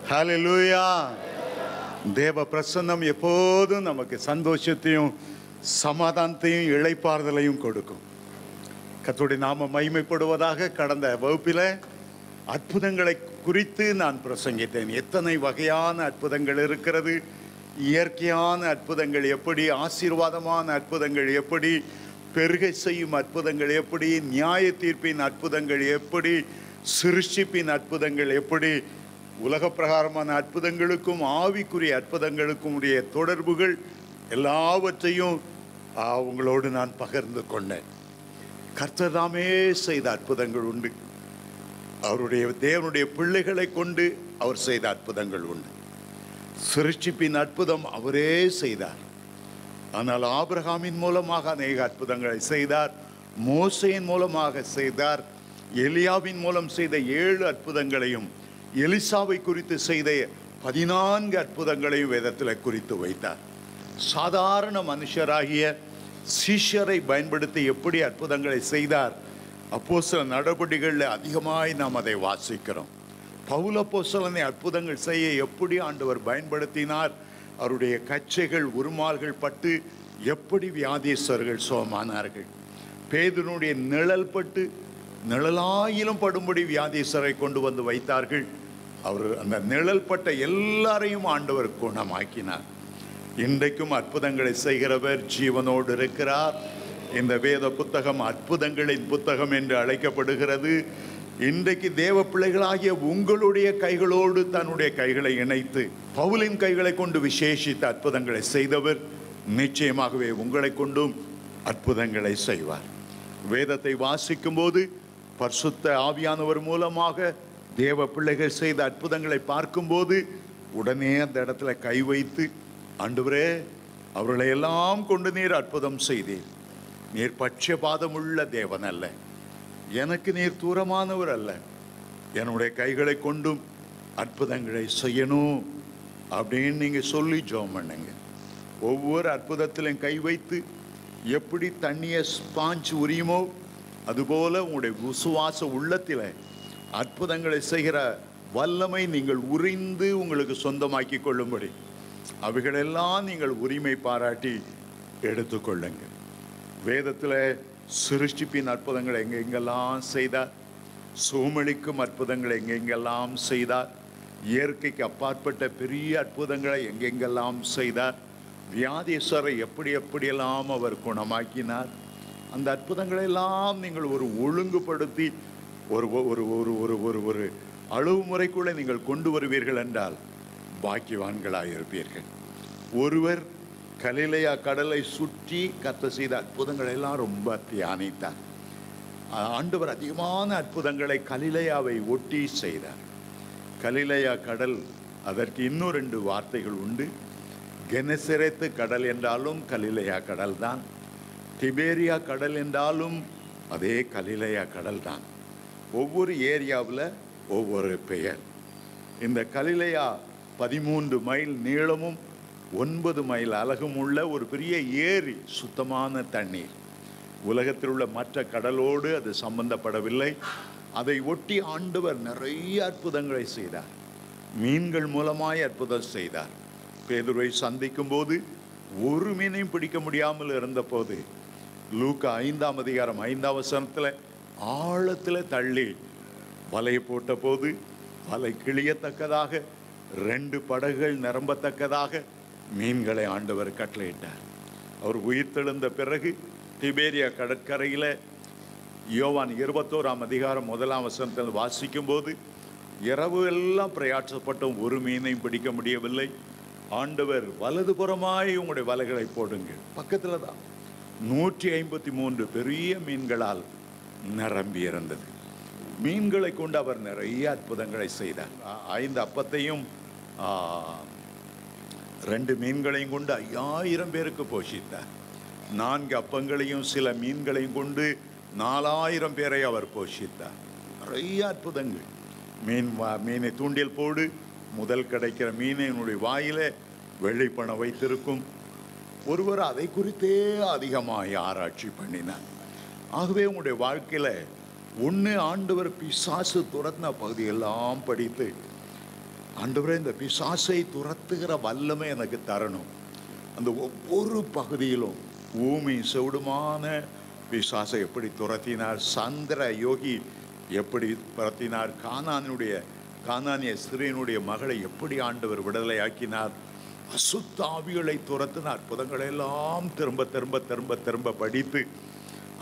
ஹல்லேலூயா. தேவ பிரசன்னம் எப்போதும் நமக்கு சந்தோஷத்தையும் சமாதானத்தையும் இளைப்பாறுதலையும் கொடுக்கும். கர்த்தருடைய நாமம் மகிமைப்படுவதாக. கடந்த வகுப்பில் அற்புதங்களை குறித்து நான் பிரசங்கித்தேன். எத்தனை வகையான அற்புதங்கள் இருக்கிறது, இயற்கையான அற்புதங்கள் எப்படி, ஆசீர்வாதமான அற்புதங்கள் எப்படி, பெருகை செய்யும் அற்புதங்கள் எப்படி, நியாய தீர்ப்பின் அற்புதங்கள் எப்படி, சிருஷ்டிப்பின் அற்புதங்கள் எப்படி, உலக பிரகாரமான அற்புதங்களுக்கும் ஆவிக்குரிய அற்புதங்களுக்கும் உடைய தொடர்புகள் எல்லாவற்றையும் உங்களோடு நான் பகிர்ந்து கொண்டேன். கர்த்தர் தாமே செய்த அற்புதங்கள் உண்டு. அவருடைய தேவனுடைய பிள்ளைகளை கொண்டு அவர் செய்த அற்புதங்கள் உண்டு. சிருஷ்டிப்பின் அற்புதம் அவரே செய்தார். ஆனால் ஆபிரகாமின் மூலமாக அநேக அற்புதங்களை செய்தார். மோசேயின் மூலமாக செய்தார். எலியாவின் மூலம் செய்த 7 அற்புதங்களையும், எலிசாவை குறித்து செய்த 14 அற்புதங்களையும் வேதத்தில் குறித்து வைத்தார். சாதாரண மனுஷராகிய சீஷரை பயன்படுத்தி எப்படி அற்புதங்களை செய்தார், அப்போஸ்தலர் நடபடிகளில் அதிகமாய் நாம் அதை வாசிக்கிறோம். பவுல் அப்போஸ்தலனை அற்புதங்கள் செய்ய எப்படி ஆண்டவர் பயன்படுத்தினார், அவருடைய கச்சைகள் உருமால்கள் பட்டு எப்படி வியாதியஸ்தர்கள் சுகமானார்கள். பேதுருனுடைய நிழல் பட்டு நிழலாயிலும் படும்படி வியாதியஸ்தரை கொண்டு வந்து வைத்தார்கள். அவர் அந்த நிழல் பட்ட எல்லாரையும் ஆண்டவர் குணமாக்கினார். இன்றைக்கும் அற்புதங்களை செய்கிறவர் ஜீவனோடு இருக்கிறார். இந்த வேத புத்தகம் அற்புதங்களின் புத்தகம் என்று அழைக்கப்படுகிறது. இன்றைக்கு தேவ பிள்ளைகளாகிய உங்களுடைய கைகளோடு தன்னுடைய கைகளை இணைத்து பவுலின் கைகளை கொண்டு விசேஷித்த அற்புதங்களை செய்தவர் நிச்சயமாகவே உங்களை கொண்டும் அற்புதங்களை செய்வார். வேதத்தை வாசிக்கும் போது பரிசுத்த ஆவியானவர் மூலமாக தேவ பிள்ளைகள் செய்த அற்புதங்களை பார்க்கும்போது உடனே அந்த இடத்துல கை வைத்து, ஆண்டவரே, அவர்களை எல்லாம் கொண்டு நீர் அற்புதம் செய்தீர். நீர் பட்சபாதமுள்ள தேவன் அல்ல, எனக்கு நீர் தூரமானவர் அல்ல, என்னுடைய கைகளை கொண்டும் அற்புதங்களை செய்யணும் அப்படின்னு நீங்கள் சொல்லி ஜெபம் பண்ணுங்க. ஒவ்வொரு அற்புதத்திலும் கை வைத்து எப்படி தண்ணியை ஸ்பாஞ்ச் உரியுமோ அதுபோல உங்களுடைய விசுவாச உள்ளத்தில் அற்புதங்களை செய்கிற வல்லமை நீங்கள் உரிந்து உங்களுக்கு சொந்தமாக்கி கொள்ளும்படி அவைகளெல்லாம் நீங்கள் உரிமை பாராட்டி எடுத்துக்கொள்ளுங்க. வேதத்தில் சிருஷ்டிப்பின் அற்புதங்களை எங்கெங்கெல்லாம் செய்தார், சோமளிக்கும் அற்புதங்களை எங்கெங்கெல்லாம் செய்தார், இயற்கைக்கு அப்பாற்பட்ட பெரிய அற்புதங்களை எங்கெங்கெல்லாம் செய்தார், வியாதியஸ்தரை எப்படி எப்படியெல்லாம் அவர் குணமாக்கினார். அந்த அற்புதங்களை எல்லாம் நீங்கள் ஒரு ஒழுங்குபடுத்தி ஒரு ஒரு ஒரு ஒரு ஒரு ஒரு அளவு முறைக்குள்ளே நீங்கள் கொண்டு வருவீர்கள் என்றால் பாக்கியவான்களாக இருப்பீர்கள். ஒருவர் கலிலேயா கடலை சுற்றி கர்த்தர் செய்த அற்புதங்களை எல்லாம் ரொம்ப தியானித்தார். ஆண்டவர் அதிகமான அற்புதங்களை கலிலேயாவை ஒட்டி செய்தார். கலிலேயா கடல், அதற்கு இன்னும் 2 வார்த்தைகள் உண்டு. கெனசரேத்து கடல் என்றாலும் கலிலேயா கடல் தான், திபேரியா கடல் என்றாலும் அதே கலிலேயா கடல் தான். ஒவ்வொரு ஏரியாவில் ஒவ்வொரு பெயர். இந்த கலிலேயா 13 மைல் நீளமும் 9 மைல் அகலமும் உள்ள ஒரு பெரிய ஏரி, சுத்தமான தண்ணீர். உலகத்தில் உள்ள மற்ற கடலோடு அது சம்பந்தப்படவில்லை. அதை ஒட்டி ஆண்டவர் நிறைய அற்புதங்களை செய்தார். மீன்கள் மூலமாய் அற்புதம் செய்தார். பேதுருவை சந்திக்கும் போது ஒரு மீனையும் பிடிக்க முடியாமல் இருந்தபோது லூக்கா 5ஆம் அதிகாரம் 5ஆம் வசனத்தில் ஆழத்தில் தள்ளி வலையை போட்ட போது வலை கிழியத்தக்கதாக 2 படகுகள் நிரம்பத்தக்கதாக மீன்களை ஆண்டவர் கட்டளையிட்டார். அவர் உயிர்த்தெழுந்த பிறகு திபேரியா கடற்கரையில் யோவான் 21ஆம் அதிகாரம் 1ஆம் வசனத்தில் வாசிக்கும் போது, இரவு எல்லாம் பிரயாசப்பட்டும் ஒரு மீனையும் பிடிக்க முடியவில்லை. ஆண்டவர் வலதுபுறமாய் உங்களுடைய வலைகளை போடுங்க, பக்கத்தில் தான் 153 பெரிய மீன்களால் நிரம்பி இருந்தது. மீன்களை கொண்டு அவர் நிறைய அற்புதங்களை செய்தார். 5 அப்பத்தையும் 2 மீன்களையும் கொண்டு 5000 பேருக்கு போஷித்தார். 4 அப்பங்களையும் சில மீன்களையும் கொண்டு 4000 பேரை அவர் போஷித்தார். நிறைய அற்புதங்கள். மீனை தூண்டில் போடு, முதல் கிடைக்கிற மீனை என்னுடைய வாயில வெள்ளைப்பணம் வைத்திருக்கும். ஒருவர் அதை குறித்தே அதிகமாக ஆராய்ச்சி பண்ணினார். ஆகவே உங்களுடைய வாழ்க்கையில் ஒன்று, ஆண்டவர் பிசாசு துரத்தின பகுதியெல்லாம் படித்து ஆண்டவரே, இந்த பிசாசை துரத்துகிற வல்லமை எனக்கு தரணும். அந்த ஒவ்வொரு பகுதியிலும் பூமி செவிடுமான பிசாசை எப்படி துரத்தினார், சந்திர யோகி எப்படி துரத்தினார், கானானிய ஸ்திரீனுடைய மகளை எப்படி ஆண்டவர் விடுதலையாக்கினார், அசுத்த ஆவிகளை துரத்தின அற்புதங்களை எல்லாம் திரும்ப திரும்ப திரும்ப திரும்ப படித்து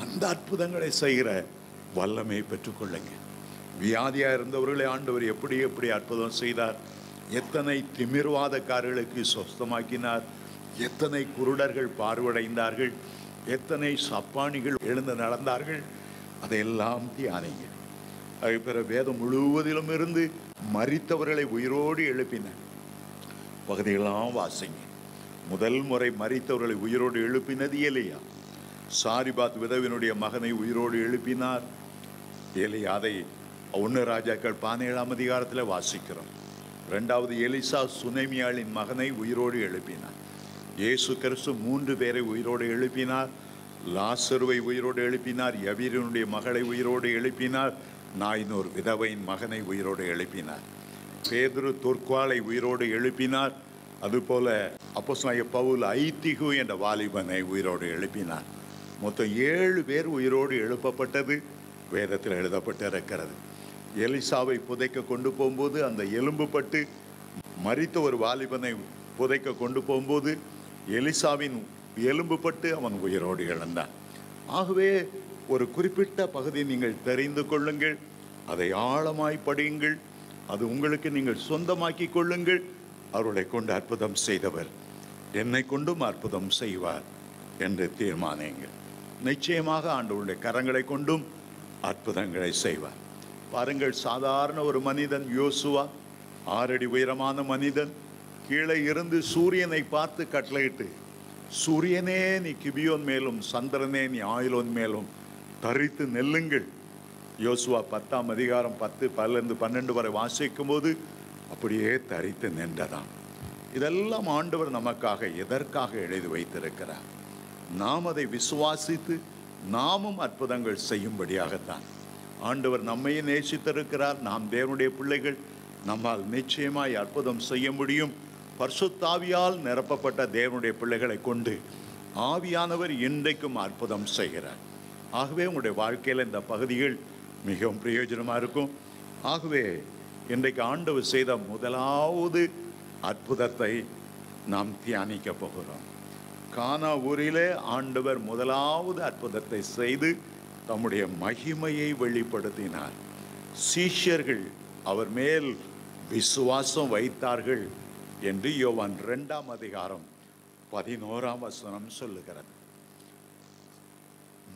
அந்த அற்புதங்களை செய்கிற வல்லமையை பெற்றுக்கொள்ளுங்க. வியாதியாக இருந்தவர்களை ஆண்டவர் எப்படி எப்படி அற்புதம் செய்தார், எத்தனை திமிர்வாதக்காரர்களுக்கு சொஸ்தமாக்கினார், எத்தனை குருடர்கள் பார்வையடைந்தார்கள், எத்தனை சப்பானிகள் எழுந்து நடந்தார்கள், அதையெல்லாம் தியானிங்க. அது பிற வேதம் முழுவதிலும் இருந்து மரித்தவர்களை உயிரோடு எழுப்பின பகுதியெல்லாம் வாசிங்க. முதல் முறை மரித்தவர்களை உயிரோடு எழுப்பினது எலியா. சாரிபாத் விதவினுடைய மகனை உயிரோடு எழுப்பினார் எலியா. அதை 1 ராஜாக்கள் 17ஆம் அதிகாரத்தில் வாசிக்கிறோம். 2வது எலிசா சுனேமியாளின் மகனை உயிரோடு எழுப்பினார். இயேசு கிறிஸ்து 3 பேரை உயிரோடு எழுப்பினார். லாசருவை உயிரோடு எழுப்பினார். யவீரனுடைய மகளை உயிரோடு எழுப்பினார். நாயினோர் விதவையின் மகனை உயிரோடு எழுப்பினார். பேதுரு துர்க்வாலை உயிரோடு எழுப்பினார். அதுபோல அப்போஸ்தலனாகிய பவுல் ஐத்திகு என்ற வாலிபனை உயிரோடு எழுப்பினார். மொத்தம் 7 பேர் உயிரோடு எழுப்பப்பட்டது வேதத்தில் எழுதப்பட்டிருக்கிறது. எலிசாவை புதைக்க கொண்டு போகும்போது அந்த எலும்பு பட்டு மரித்த ஒரு வாலிபனை புதைக்க கொண்டு போகும்போது எலிசாவின் எலும்பு பட்டு அவன் உயிரோடு எழுந்தான். ஆகவே ஒரு குறிப்பிட்ட பகுதியை நீங்கள் தெரிந்து கொள்ளுங்கள், அதை ஆழமாய் படியுங்கள், அது உங்களுக்கு நீங்கள் சொந்தமாக்கி கொள்ளுங்கள். அவர்களை கொண்டு அற்புதம் செய்தவர் என்னை கொண்டும் அற்புதம் செய்வார் என்று தீர்மானியுங்கள். நிச்சயமாக ஆண்டவருடைய கரங்களை கொண்டும் அற்புதங்களை செய்வார். பாருங்கள், சாதாரண ஒரு மனிதன் யோசுவா, 6 அடி உயரமான மனிதன், கீழே இருந்து சூரியனை பார்த்து கட்டளையிட்டு, சூரியனே நீ கிபியோன் மேலும் சந்திரனே நீ ஆயிலோன் மேலும் தரித்து நெல்லுங்கள். யோசுவா 10ஆம் அதிகாரம் 10, 11, 12 வரை வாசிக்கும் போது அப்படியே தரித்து நின்றதாம். இதெல்லாம் ஆண்டவர் நமக்காக எதற்காக எழுதி வைத்திருக்கிறார்? நாம் அதை விசுவாசித்து நாமும் அற்புதங்கள் செய்யும்படியாகத்தான். ஆண்டவர் நம்மையே நேசித்திருக்கிறார். நாம் தேவனுடைய பிள்ளைகள், நம்மால் நிச்சயமாய் அற்புதம் செய்ய முடியும். பரிசுத்த ஆவியால் நிரப்பப்பட்ட தேவனுடைய பிள்ளைகளை கொண்டு ஆவியானவர் இன்றைக்கும் அற்புதம் செய்கிறார். ஆகவே உங்களுடைய வாழ்க்கையில் இந்த பகுதிகள் மிகவும் பிரயோஜனமாக இருக்கும். ஆகவே இன்றைக்கு ஆண்டவர் செய்த முதலாவது அற்புதத்தை நாம் தியானிக்க போகிறோம். கானா ஊரிலே ஆண்டவர் முதலாவது அற்புதத்தை செய்து தம்முடைய மகிமையை வெளிப்படுத்தினார். சீஷர்கள் அவர் மேல் விசுவாசம் வைத்தார்கள் என்று யோவான் 2ஆம் அதிகாரம் 11ஆம் வசனம் சொல்லுகிறது.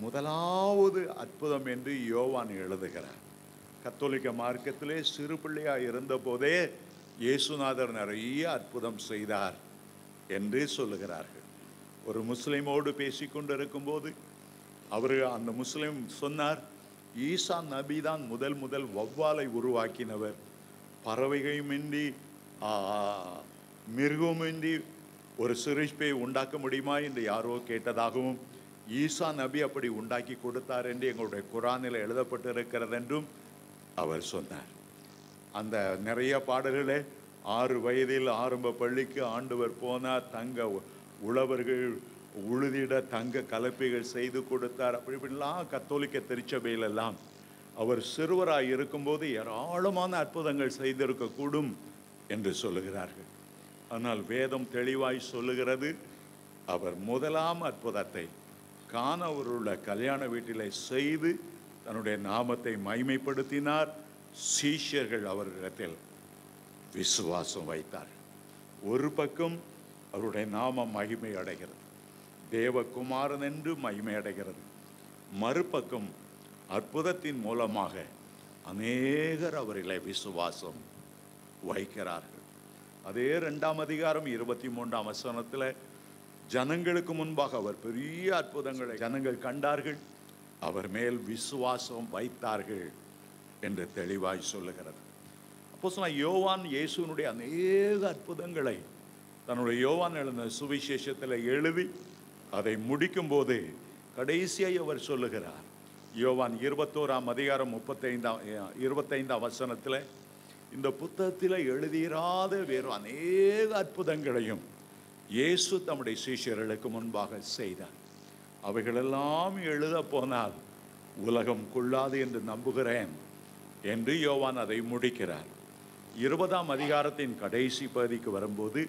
முதலாவது அற்புதம் என்று யோவான் எழுதுகிறார். கத்தோலிக்க மார்க்கத்திலே சிறு பிள்ளையாக இருந்த போதே இயேசுநாதர் நிறைய அற்புதம் செய்தார் என்று சொல்லுகிறார்கள். ஒரு முஸ்லிமோடு பேசிக்கொண்டிருக்கும் போது அந்த முஸ்லிம் சொன்னார், ஈசா நபி தான் முதல் வௌவாலை உருவாக்கினவர், பறவைகளுமின்றி மிருகமின்றி ஒரு சிரிப்பை உண்டாக்க முடியுமா என்று யாரோ கேட்டதாகவும், ஈசா நபி அப்படி உண்டாக்கி கொடுத்தார் என்று எங்களுடைய குரானில் எழுதப்பட்டிருக்கிறது என்றும் அவர் சொன்னார். அந்த நிறைய பாடல்களே 6 வயதில் ஆரம்ப பள்ளிக்கு ஆண்டவர் போனார், தங்க உழவர்கள் உழுதிட தங்க கலப்பைகள் செய்து கொடுத்தார், அப்படி இப்படிலாம் கத்தோலிக்க திருச்சபையிலெல்லாம் அவர் சிறுவராக இருக்கும்போது ஏராளமான அற்புதங்கள் செய்திருக்கக்கூடும் என்று சொல்லுகிறார்கள். ஆனால் வேதம் தெளிவாய் சொல்லுகிறது, அவர் முதலாம் அற்புதத்தை கானாவூருள்ள கல்யாண வீட்டிலே செய்து தன்னுடைய நாமத்தை மகிமைப்படுத்தினார். சீஷர்கள் அவரிடத்தில் விசுவாசம் வைத்தார்கள். ஒரு பக்கம் அவருடைய நாமம் மகிமை அடைகிறது, தேவகுமாரன் என்று மகிமை அடைகிறது. மறுபக்கம் அற்புதத்தின் மூலமாக அநேகர் அவர்களை விசுவாசம் வைக்கிறார்கள். அதே 2ஆம் அதிகாரம் 23ஆம் வசனத்தில் ஜனங்களுக்கு முன்பாக அவர் பெரிய அற்புதங்களை ஜனங்கள் கண்டார்கள், அவர் மேல் விசுவாசம் வைத்தார்கள் என்று தெளிவாய் சொல்லுகிறது. அப்போஸ்தலனாகிய யோவான் இயேசுவினுடைய அநேக அற்புதங்களை தன்னுடைய யோவான் எழுதின சுவிசேஷத்தில் எழுதி அதை முடிக்கும் போது கடைசியாக அவர் சொல்லுகிறார், யோவான் 21ஆம் அதிகாரம் 25ஆம் வசனத்தில், இந்த புத்தகத்தில் எழுதியிராத வேறு அநேக அற்புதங்களையும் இயேசு தம்முடைய சீஷர்களுக்கு முன்பாக செய்தார். அவைகளெல்லாம் எழுத போனால் உலகம் கொள்ளாது என்று நம்புகிறேன் என்று யோவான் அதை முடிக்கிறார். 20ஆம் அதிகாரத்தின் கடைசி பகுதிக்கு வரும்போது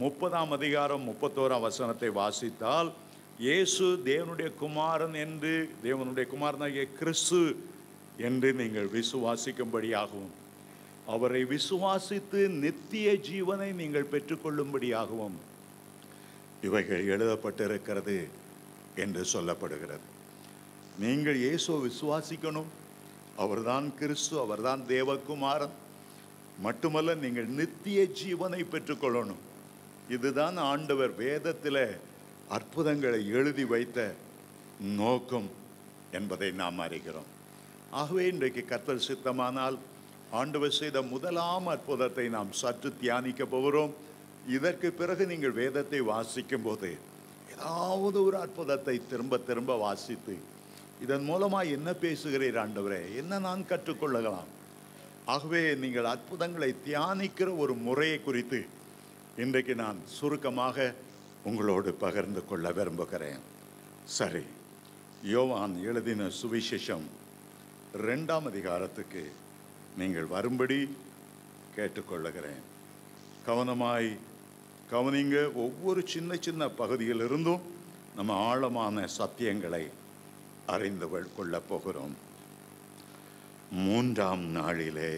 30ஆம் அதிகாரம் 31ஆம் வசனத்தை வாசித்தால், இயேசு தேவனுடைய குமாரன் என்று, தேவனுடைய குமாரனாகிய கிறிஸ்து என்று நீங்கள் விசுவாசிக்கும்படியாகவும், அவரை விசுவாசித்து நித்திய ஜீவனை நீங்கள் பெற்றுக்கொள்ளும்படியாகவும் இவைகள் எழுதப்பட்டிருக்கிறது என்று சொல்லப்படுகிறது. நீங்கள் இயேசுவை விசுவாசிக்கணும். அவர்தான் கிறிஸ்து, அவர்தான் தேவகுமாரன். மட்டுமல்ல, நீங்கள் நித்திய ஜீவனை பெற்றுக்கொள்ளணும். இதுதான் ஆண்டவர் வேதத்தில் அற்புதங்களை எழுதி வைத்த நோக்கம் என்பதை நாம் அறிகிறோம். ஆகவே இன்றைக்கு கர்த்தர் சித்தமானால் ஆண்டவர் செய்த முதலாம் அற்புதத்தை நாம் சற்று தியானிக்க போகிறோம். இதற்கு பிறகு நீங்கள் வேதத்தை வாசிக்கும் போது ஏதாவது ஒரு அற்புதத்தை திரும்ப திரும்ப வாசித்து, இதன் மூலமாக என்ன பேசுகிறீர் ஆண்டவரே, என்ன நான் கற்றுக்கொள்ளலாம்? ஆகவே நீங்கள் அற்புதங்களை தியானிக்கிற ஒரு முறையை குறித்து இன்றைக்கு நான் சுருக்கமாக உங்களோடு பகிர்ந்து கொள்ள விரும்புகிறேன். சரி, யோவான் எழுதின சுவிசேஷம் 2ஆம் அதிகாரத்துக்கு நீங்கள் வரும்படி கேட்டுக்கொள்ளுகிறேன். கவனமாய் கவனிங்க. ஒவ்வொரு சின்ன சின்ன பகுதியிலிருந்தும் நம்ம ஆழமான சத்தியங்களை அறிந்து கொள்ளப் போகிறோம். 3ஆம் நாளிலே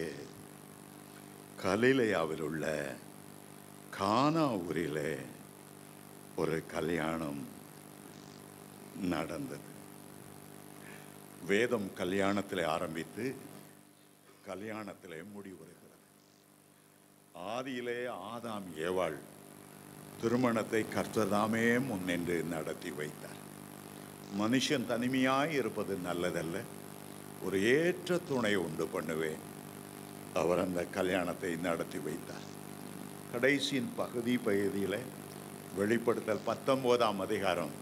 கலிலேயாவில் உள்ள கானா ஊரிலே ஒரு கல்யாணம் நடந்தது. வேதம் கல்யாணத்திலே ஆரம்பித்து கல்யாணத்திலே முடிவுறுகிறது. ஆதியிலே ஆதாம் ஏவாள் திருமணத்தை கர்த்தர் தாமே முன்னின்று நடத்தி வைத்தார். மனுஷன் தனிமையாய் இருப்பது நல்லதல்ல, ஒரு ஏற்ற துணை உண்டு பண்ணுவேன். அவர் அந்த கல்யாணத்தை நடத்தி வைத்தார். கடைசியின் பகுதியில் வெளிப்படுத்தல் 19ஆம் அதிகாரம்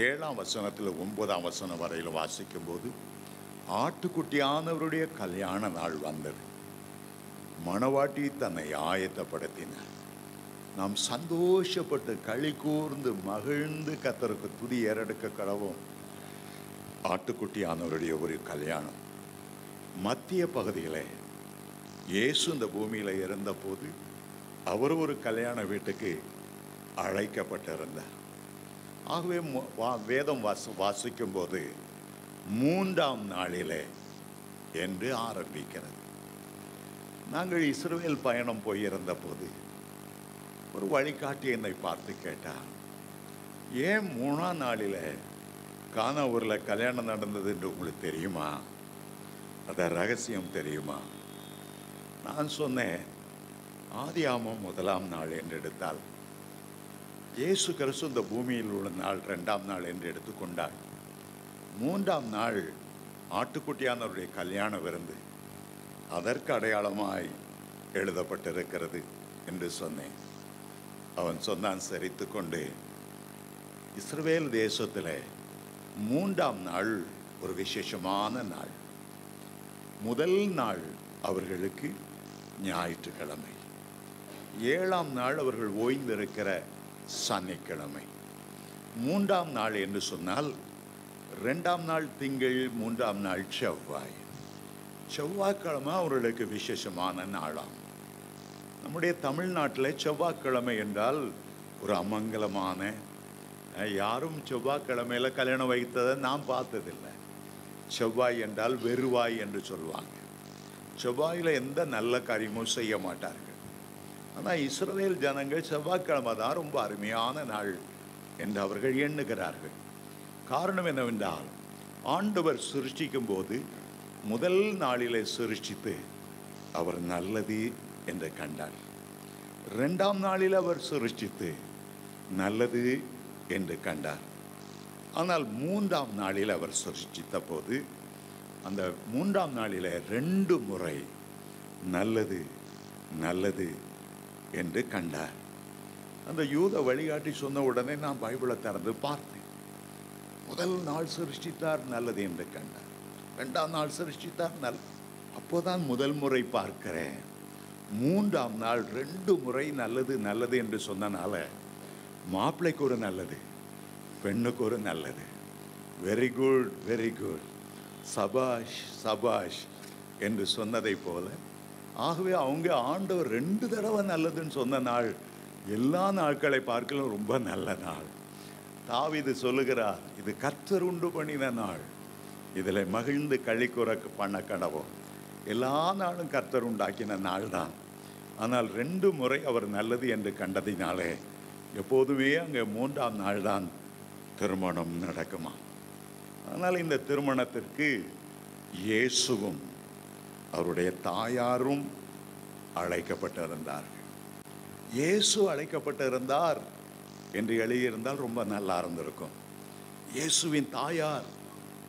7ஆம் வசனத்தில் 9ஆம் வசனம் வரையில் வாசிக்கும் போது, ஆட்டுக்குட்டியானவருடைய கல்யாண நாள் வந்தது. மணவாட்டி தன்னை ஆயத்தப்படுத்தினார். நாம் சந்தோஷப்பட்டு களி கூர்ந்து மகிழ்ந்து கர்த்தருக்கு துதி ஏறெடுக்க கடவோம். ஆட்டுக்குட்டியானவருடைய ஒரு கல்யாணம். மத்திய பகுதியில் இயேசு இந்த பூமியில் இருந்தபோது அவர் ஒரு கல்யாண வீட்டுக்கு அழைக்கப்பட்டிருந்தார். ஆகவே வேதம் வாசிக்கும் போது 3ஆம் நாளிலே என்று ஆரம்பிக்கிறது. நாங்கள் இஸ்ரவேல் பயணம் போயிருந்த போது ஒரு வழிகாட்டி என்னை பார்த்து கேட்டார், ஏன் 3ஆம் நாளில் கானா ஊரில் கல்யாணம் நடந்தது என்று உங்களுக்கு தெரியுமா? அத ரகசியம் தெரியுமா? நான் சொன்னேன், ஆதியாகமம் 1ஆம் நாள் என்று எடுத்தால், இயேசு கிறிஸ்து இந்த பூமியில் உள்ள நாள் 2ஆம் நாள் என்று எடுத்துக்கொண்டார். 3ஆம் நாள் ஆட்டுக்குட்டியானவருடைய கல்யாண விருந்து அதற்கு அடையாளமாய் எழுதப்பட்டிருக்கிறது என்று சொன்னேன். அவன் சொன்னான் சிரித்து கொண்டு, இஸ்ரவேல் தேசத்தில் 3ஆம் நாள் ஒரு விசேஷமான நாள். முதல் நாள் அவர்களுக்கு ஞாயிற்றுக்கிழமை, 7ஆம் நாள் அவர்கள் ஓய்ந்திருக்கிற சனிக்கிழமை, 3ஆம் நாள் என்று சொன்னால் 2ஆம் நாள் திங்கள், 3ஆம் நாள் செவ்வாய். செவ்வாய்க்கிழமை அவர்களுக்கு விசேஷமான நாளாம். நம்முடைய தமிழ்நாட்டில் செவ்வாய்க்கிழமை என்றால் ஒரு அமங்கலமான, யாரும் செவ்வாய்க்கிழமையில் கல்யாணம் வைத்ததை நான் பார்த்ததில்லை. செவ்வாய் என்றால் வெறுவாய் என்று சொல்லுவாங்க. செவ்வாயில் எந்த நல்ல காரியமும் செய்ய மாட்டார்கள். ஆனால் இஸ்ரவேல் ஜனங்கள் செவ்வாய்க்கிழமை தான் ரொம்ப அருமையான நாள் என்று அவர்கள் எண்ணுகிறார்கள். காரணம் என்னவென்றால், ஆண்டவர் சிருஷ்டிக்கும் போது முதல் நாளிலே சிருஷ்டித்து அவர் நல்லது என்று கண்டார். 2ஆம் நாளில் அவர் சிருஷ்டித்து நல்லது என்று கண்டார். ஆனால் 3ஆம் நாளில் அவர் சிருஷ்டித்த போது அந்த 3ஆம் நாளில் 2 முறை நல்லது நல்லது என்று கண்டார். அந்த யூத வழிகாட்டி சொன்ன உடனே நான் பைபிளை திறந்து பார்த்தேன். முதல் நாள் சிருஷ்டித்தார், நல்லது என்று கண்டார். 2ஆம் நாள் சிருஷ்டித்தார், அப்போதான் முதல் முறை பார்க்கிறேன் மூன்றாம் நாள் 2 முறை நல்லது நல்லது என்று சொன்னனால மாப்பிள்ளைக்கு ஒரு நல்லது, பெண்ணுக்கு ஒரு நல்லது. வெரி குட், வெரி குட், சபாஷ் சபாஷ் என்று சொன்னதை போல, ஆகவே அவங்க ஆண்டவர் 2 தடவை நல்லதுன்னு சொன்ன நாள் எல்லா நாட்களை பார்க்கலாம் ரொம்ப நல்ல நாள். தாவீது சொல்லுகிறார், இது கர்த்தர் உண்டு பண்ணின நாள், இதில் மகிழ்ந்து களிக்குற பண்ண கடவோம். எல்லா நாளும் கர்த்தர் உண்டாக்கின நாள் தான். ஆனால் 2 முறை அவர் நல்லது என்று கண்டதினாலே எப்போதுமே அங்கே 3ஆம் நாள் தான் திருமணம் நடக்குமா. ஆனால் இந்த திருமணத்திற்கு இயேசுவும் அவருடைய தாயாரும் அழைக்கப்பட்டிருந்தார்கள். இயேசு அழைக்கப்பட்டிருந்தார் என்று எழுதியிருந்தால் ரொம்ப நல்லா இருந்திருக்கும். இயேசுவின் தாயார்,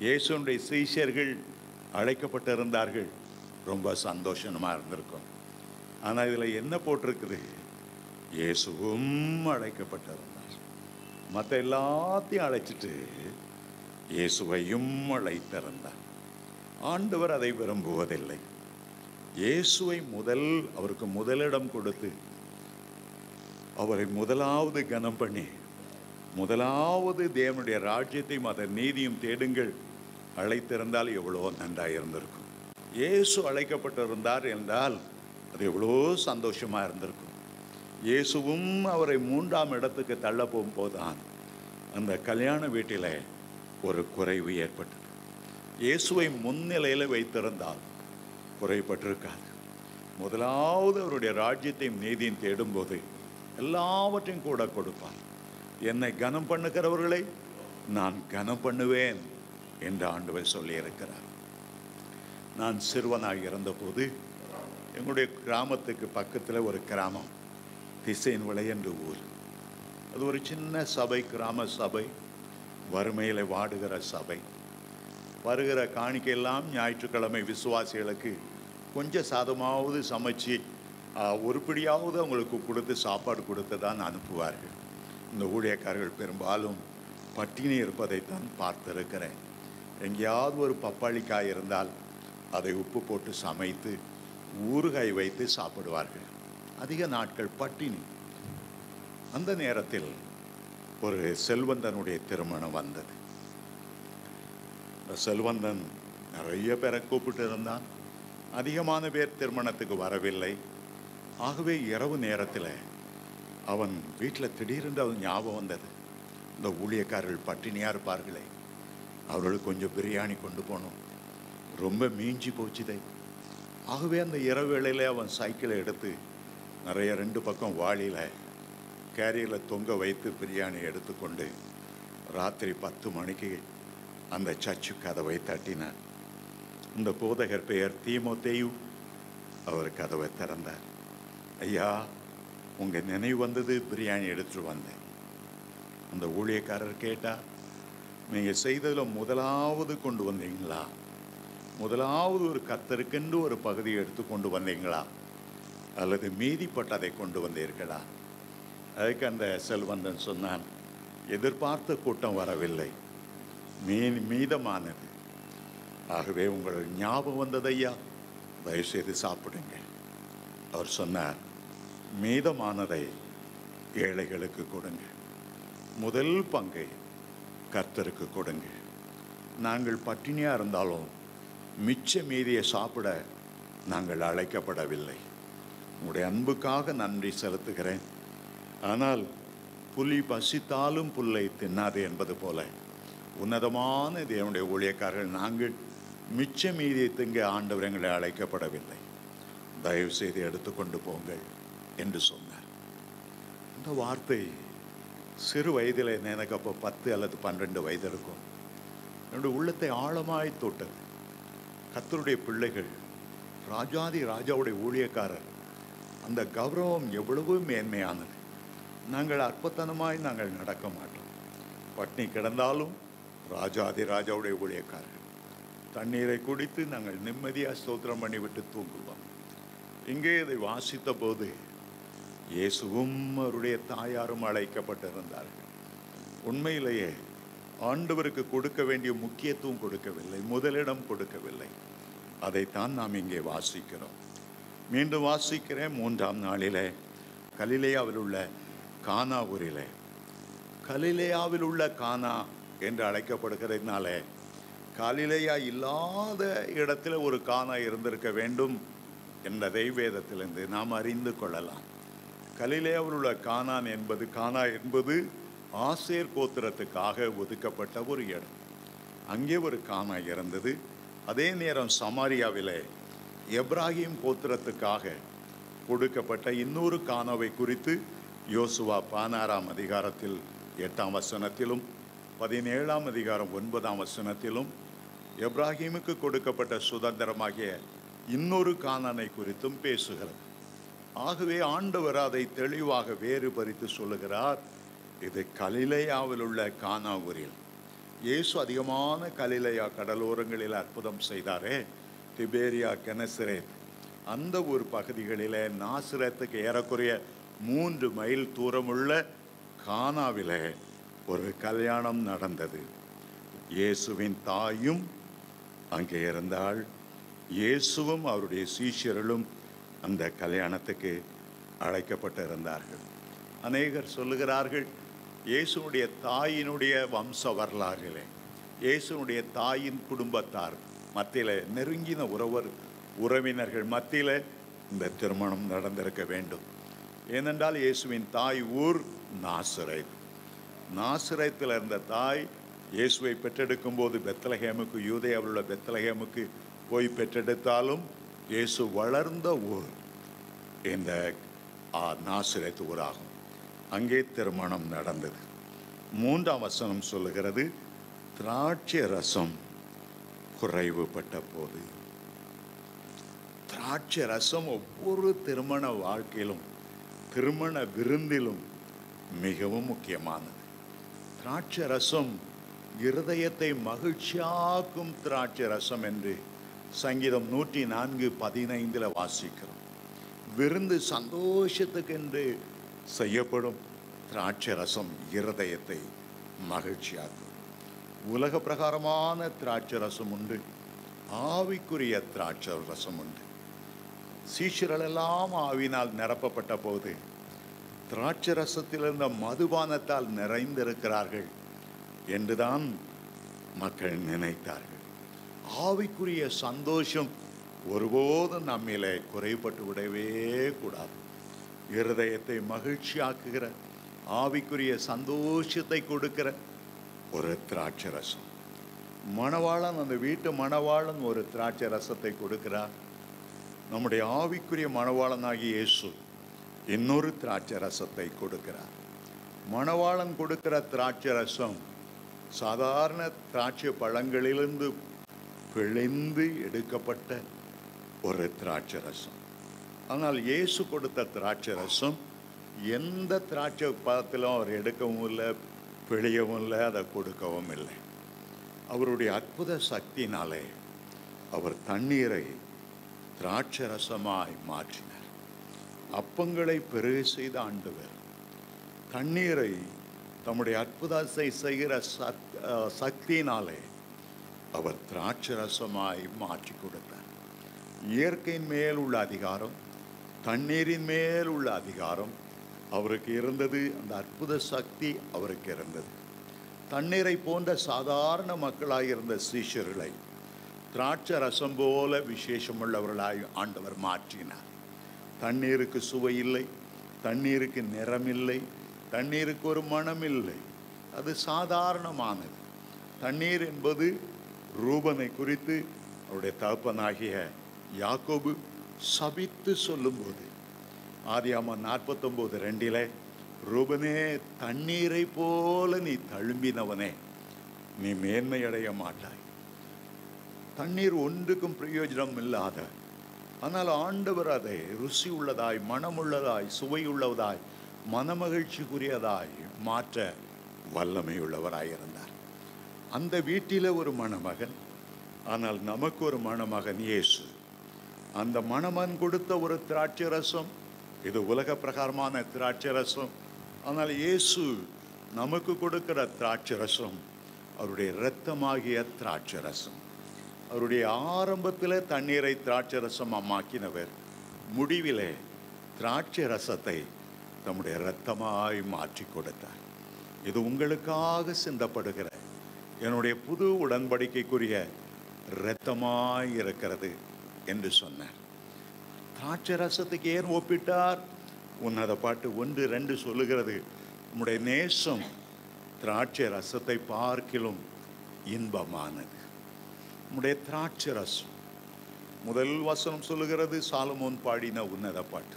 இயேசுடைய சீஷர்கள் அழைக்கப்பட்டிருந்தார்கள், ரொம்ப சந்தோஷமாக இருந்திருக்கும். ஆனால் இதில் என்ன போட்டிருக்குது? இயேசுவும் அழைக்கப்பட்டிருந்தார். மற்ற எல்லாத்தையும் அழைச்சிட்டு இயேசுவையும் அழைத்திருந்தார். ஆண்டவர் அதை விரும்புவதில்லை. இயேசுவை அவருக்கு முதலிடம் கொடுத்து அவரை முதலாவது கனம் பண்ணி, முதலாவது தேவனுடைய ராஜ்யத்தையும் அதன் நீதியும் தேடுங்கள் அழைத்திருந்தால் எவ்வளோ நன்றாக இருந்திருக்கும். இயேசு அழைக்கப்பட்டிருந்தார் என்றால் அது எவ்வளோ சந்தோஷமாக இருந்திருக்கும். இயேசுவும் அவரை 3ஆம் இடத்துக்கு தள்ள போகும்போதுதான் அந்த கல்யாண வீட்டில் ஒரு குறைவு ஏற்பட்டது. இயேசுவை முன்னிலையில் வைத்திருந்தால் குறைபட்டிருக்காது. முதலாவது அவருடைய ராஜ்யத்தையும் நீதியும் தேடும்போது எல்லாவற்றையும் கூட கொடுப்பார். என்னை கனம் பண்ணுகிறவர்களை நான் கனம் பண்ணுவேன் என்று ஆண்டவர் சொல்லியிருக்கிறார். நான் சிறுவனாக இருந்தபோது எங்களுடைய கிராமத்துக்கு பக்கத்தில் ஒரு கிராமம், திசையின் விளை என்று ஊர். அது ஒரு சின்ன சபை, கிராம சபை, வறுமையில் வாடுகிற சபை. வருகிற காணிக்கையெல்லாம் ஞாயிற்றுக்கிழமை விசுவாசிகளுக்கு கொஞ்சம் சாதமாவது சமைச்சு ஒருபடியாவது அவங்களுக்கு கொடுத்து சாப்பாடு கொடுத்து தான் அனுப்புவார்கள். இந்த ஊழியக்காரர்கள் பெரும்பாலும் பட்டினி இருப்பதைத்தான் பார்த்திருக்கிறேன். எங்கேயாவது ஒரு பப்பாளிக்காய் இருந்தால் அதை உப்பு போட்டு சமைத்து ஊறுகாய் வைத்து சாப்பிடுவார்கள். அதிக நாட்கள் பட்டினி. அந்த நேரத்தில் ஒரு செல்வந்தனுடைய திருமணம் வந்தது. செல்வந்தன் நிறைய பேரை கூப்பிட்டு இருந்தான். அதிகமான பேர் திருமணத்துக்கு வரவில்லை. ஆகவே இரவு நேரத்தில் அவன் வீட்டில் திடீரென்று அவன் ஞாபகம் வந்தது, இந்த ஊழியக்காரர்கள் பட்டினியாக இருப்பார்களே, அவர்களுக்கு கொஞ்சம் பிரியாணி கொண்டு போனோம், ரொம்ப மீஞ்சி போச்சுதே. ஆகவே அந்த இரவு வேளையில் அவன் சைக்கிளை எடுத்து நிறைய 2 பக்கம் வாளியில் கேரியரில் தொங்க வைத்து பிரியாணி எடுத்துக்கொண்டு ராத்திரி 10 மணிக்கு அந்த சர்ச்சு கதவை தட்டினார். இந்த போதகர் பெயர் தீமோத்தேயு. அவர் கதவை திறந்தார். ஐயா, உங்கள் நினைவு வந்தது, பிரியாணி எடுத்துட்டு வந்தேன். அந்த ஊழியக்காரர் கேட்டால், நீங்கள் செய்ததில் முதலாவது கொண்டு வந்தீங்களா, முதலாவது ஒரு கர்த்தருக்கென்று ஒரு பகுதியை எடுத்து கொண்டு வந்தீங்களா, அல்லது மீதிப்பட்டதை கொண்டு வந்தீர்களா? அதுக்கு அந்த செல்வந்தன் சொன்னான், எதிர்பார்த்த கூட்டம் வரவில்லை, மீதமானது. ஆகவே உங்கள் ஞாபகம் வந்தது ஐயா, தயவுசெய்து சாப்பிடுங்க. அவர் சொன்னார், மீதமானதை ஏழைகளுக்கு கொடுங்க, முதல் பங்கை கர்த்தருக்கு கொடுங்க. நாங்கள் பட்டினியாக இருந்தாலும் மிச்ச மீதியை சாப்பிட நாங்கள் அழைக்கப்படவில்லை. உங்களுடைய அன்புக்காக நன்றி செலுத்துகிறேன். ஆனால் புலி பசித்தாலும் புல்லை தின்னாது என்பது போல உன்னதமான தேவனுடைய ஊழியக்காரர்கள் நாங்கள் மிச்ச மீதியை திங்க ஆண்டவர் எங்களை அழைக்கப்படவில்லை. தயவு செய்து எடுத்துக்கொண்டு போங்கள் என்று சொன்னார். இந்த வார்த்தை சிறு வயதில் எனக்கு அப்போ 10 அல்லது 12 வயது இருக்கும். என்னுடைய உள்ளத்தை ஆழமாய் தொட்டது. கர்த்தருடைய பிள்ளைகள், ராஜாதி ராஜாவுடைய ஊழியக்காரர், அந்த கௌரவம் எவ்வளவு மேன்மையானது. நாங்கள் அற்பத்தனமாய் நாங்கள் நடக்க மாட்டோம். பட்னி கிடந்தாலும் ராஜாதி ராஜாவுடைய ஊழியக்காரர்கள் தண்ணீரை குடித்து நாங்கள் நிம்மதியாக ஸ்தோத்திரம் பண்ணிவிட்டு தூங்குவோம். இங்கே இதை வாசித்த போது இயேசுவும் அவருடைய தாயாரும் அழைக்கப்பட்டிருந்தார்கள். உண்மையிலேயே ஆண்டவருக்கு கொடுக்க வேண்டிய முக்கியத்துவம் கொடுக்கவில்லை, முதலிடம் கொடுக்கவில்லை. அதைத்தான் நாம் இங்கே வாசிக்கிறோம். மீண்டும் வாசிக்கிறேன். 3ஆம் நாளிலே கலிலேயாவில் உள்ள கானா ஊரிலே, கலிலேயாவில் உள்ள கானா என்று அழைக்கப்படுகிறதுனாலே கலிலேயா இல்லாத இடத்துல ஒரு கானா இருந்திருக்க வேண்டும் என்பதை வேதத்திலிருந்து நாம் அறிந்து கொள்ளலாம். கலிலேயாவில் உள்ள கானா என்பது ஆசேர் கோத்திரத்துக்காக ஒதுக்கப்பட்ட ஒரு இடம். அங்கே ஒரு கானா இருந்தது. அதே நேரம் சமாரியாவிலே எப்ராஹிம் கோத்திரத்துக்காக கொடுக்கப்பட்ட இன்னொரு கானாவை குறித்து யோசுவா 16ஆம் அதிகாரத்தில் 8ஆம் வசனத்திலும் 17ஆம் அதிகாரம் 9ஆம் வசனத்திலும் எப்ராஹிமுக்கு கொடுக்கப்பட்ட சுதந்திரமாகிய இன்னொரு கானானை குறித்தும் பேசுகிறது. ஆகவே ஆண்டவர் அதை தெளிவாக வேறுபடுத்தி சொல்லுகிறார். இது கலிலேயாவில் உள்ள கானா ஊரில். இயேசு அதிகமான கலிலேயா கடலோரங்களில் அற்புதம் செய்தாரே, திபேரியா, கெனசரேத், அந்த ஒரு பகுதிகளிலே நாசரேத்துக்கு ஏறக்குறைய 3 மைல் தூரமுள்ள கானாவிலே ஒரு கல்யாணம் நடந்தது. இயேசுவின் தாயும் அங்கே இருந்தாள். இயேசுவும் அவருடைய சீஷர்களும் அந்த கல்யாணத்துக்கு அழைக்கப்பட்டிருந்தார்கள். அநேகர் சொல்லுகிறார்கள், இயேசுனுடைய தாயினுடைய வம்ச வரலாறுகளே, இயேசுனுடைய தாயின் குடும்பத்தார் மத்தியில், நெருங்கின உறவினர்கள் மத்தியில் இந்த திருமணம் நடந்திருக்க வேண்டும். ஏனென்றால் இயேசுவின் தாய் ஊர் நாசரேத். நாசரேத்தில் இருந்த தாய் இயேசுவை பெற்றெடுக்கும் போது பெத்லகேமுக்கு, யூதேயாவில் உள்ள பெத்லகேமுக்கு போய் பெற்றெடுத்தாலும் இயேசு வளர்ந்த ஊர் இந்த நாசரேத் ஊராகும். அங்கே திருமணம் நடந்தது. 3ஆம் வசனம் சொல்லுகிறது, திராட்சை ரசம் குறைவுபட்ட போது. திராட்சை ரசம் ஒவ்வொரு திருமண வாழ்க்கையிலும், திருமண விருந்திலும் மிகவும் முக்கியமானது. திராட்சை ரசம் இருதயத்தை மகிழ்ச்சியாக்கும் திராட்சை ரசம் என்று சங்கீதம் 104:15 வாசிக்கிறோம். விருந்து சந்தோஷத்துக்கென்று செய்யப்படும் திராட்சை ரசம் இருதயத்தை மகிழ்ச்சியாக்கும். உலக பிரகாரமான திராட்சை ரசம் உண்டு, ஆவிக்குரிய திராட்சை ரசம் உண்டு. சீஷர்களெல்லாம் ஆவினால் நிரப்பப்பட்ட போது திராட்சை ரசத்தில் இருந்த மதுபானத்தால் நிறைந்திருக்கிறார்கள் என்றுதான் மக்கள் நினைத்தார்கள். ஆவிக்குரிய சந்தோஷம் ஒருபோதும் நம்மிலே குறைபட்டு விடவே கூடாது. இருதயத்தை மகிழ்ச்சியாக்குகிற, ஆவிக்குரிய சந்தோஷத்தை கொடுக்கிற ஒரு திராட்சை ரசம். மணவாளன், அந்த வீட்டு மணவாளன் ஒரு திராட்சை ரசத்தை கொடுக்கிறார். நம்முடைய ஆவிக்குரிய மணவாளனாகிய இயேசு இன்னொரு திராட்சை ரசத்தை கொடுக்கிறார். மணவாளன் கொடுக்கிற திராட்சை ரசம் சாதாரண திராட்சை பழங்களிலிருந்து பிழிந்து எடுக்கப்பட்ட ஒரு திராட்சை ரசம். ஆனால் இயேசு கொடுத்த திராட்சை ரசம் எந்த திராட்சை பழத்திலும் அவர் எடுக்கவும் இல்லை, பிழியவும் இல்லை, அதை கொடுக்கவும் இல்லை. அவருடைய அற்புத சக்தினாலே அவர் தண்ணீரை திராட்சை ரசமாய் மாற்றினார். அப்பங்களை பெருக செய்த ஆண்டவர் தண்ணீரை தம்முடைய அற்புதத்தை செய்கிற சக்தியினாலே அவர் திராட்சை ரசமாய் மாற்றி கொடுத்தார். இயற்கையின் மேல் உள்ள அதிகாரம், தண்ணீரின் மேல் உள்ள அதிகாரம் அவருக்கு இருந்தது. அந்த அற்புத சக்தி அவருக்கு இருந்தது. தண்ணீரை போன்ற சாதாரண மக்களாயிருந்த சீஷர்களை திராட்சை ரசம் போல விசேஷமுள்ளவர்களாய் ஆண்டவர் மாற்றினார். தண்ணீருக்கு சுவை இல்லை, தண்ணீருக்கு நிறமில்லை, தண்ணீருக்கு ஒரு மனம் இல்லை. அது சாதாரணமானது. தண்ணீர் என்பது ரூபனை குறித்து அவருடைய தகப்பனாகிய யாக்கோபு சபித்து சொல்லும்போது, ஆதியாகமம் 49:2 ரூபனே, தண்ணீரை போல நீ தழும்பினவனே, நீ மேன்மையடைய மாட்டாய். தண்ணீர் ஒன்றுக்கும் பிரயோஜனம் இல்லாத, ஆனால் ஆண்டவர் அதை ருசி உள்ளதாய், மனமுள்ளதாய், சுவையுள்ளதாய், மனமகிழ்ச்சிக்குரியதாய் மாற்ற வல்லமையுள்ளவராயிருந்தார். அந்த வீட்டில் ஒரு மணமகன், ஆனால் நமக்கு ஒரு மணமகன் இயேசு. அந்த மணமகன் கொடுத்த ஒரு திராட்சை ரசம், இது உலக பிரகாரமான திராட்சை ரசம். ஆனால் இயேசு நமக்கு கொடுக்கிற திராட்சை ரசம் அவருடைய இரத்தமாகிய திராட்சை ரசம். அவருடைய ஆரம்பத்தில் தண்ணீரை திராட்சை ரசம் மாக்கினவர், முடிவிலே திராட்சை ரசத்தை தம்முடைய இரத்தமாய் மாற்றி கொடுத்தார். இது உங்களுக்காக சிந்தப்படுகிற என்னுடைய புது உடன்படிக்கைக்குரிய இரத்தமாய் இருக்கிறது என்று சொன்னார். திராட்சை ரசத்துக்கு ஏன் ஒப்பிட்டார்? உன்னத பாட்டு 1:2 சொல்லுகிறது, உம்முடைய நேசம் திராட்சை ரசத்தை பார்க்கிலும் இன்பமானது. உம்முடைய திராட்சை ரசம், முதல் வசனம் சொல்லுகிறது சாலமோன் பாடின உன்னத பாட்டு.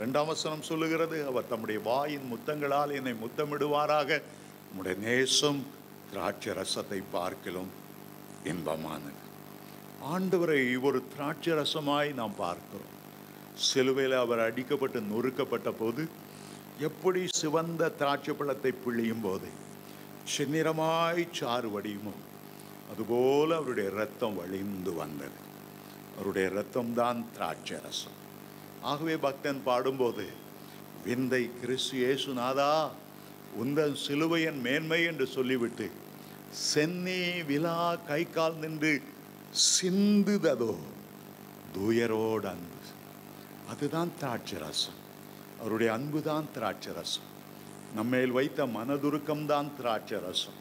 2ஆம் வசனம் சொல்லுகிறது, அவர் தம்முடைய வாயின் முத்தங்களால் என்னை முத்தமிடுவாராக. உம்முடைய நேசம் திராட்சை ரசத்தை பார்க்கிலும் இன்பமானது. ஆண்டவரை ஒரு திராட்சை ரசமாய் நாம் பார்க்கிறோம். சிலுவையில் அவர் அடிக்கப்பட்டு நொறுக்கப்பட்ட போது எப்படி சிவந்த திராட்சை பழத்தை பிழியும் போது செந்நிறமாய் சாறு வடியுமோ அதுபோல அவருடைய இரத்தம் வழிந்து வந்தது. அவருடைய இரத்தம் தான் திராட்சை ரசம். ஆகவே பக்தன் பாடும்போது, விந்தை கிறிஸ்து இயேசுநாதா உந்தன் சிலுவையின் மேன்மை என்று சொல்லிவிட்டு சென்னி விழா கை கால் நின்று சிந்துததோ தூயரோடு அன்பு, அதுதான் திராட்சை ரசம். அவருடைய அன்பு தான் திராட்சை ரசம். நம்மேல் வைத்த மனதுருக்கம் தான் திராட்சை ரசம்.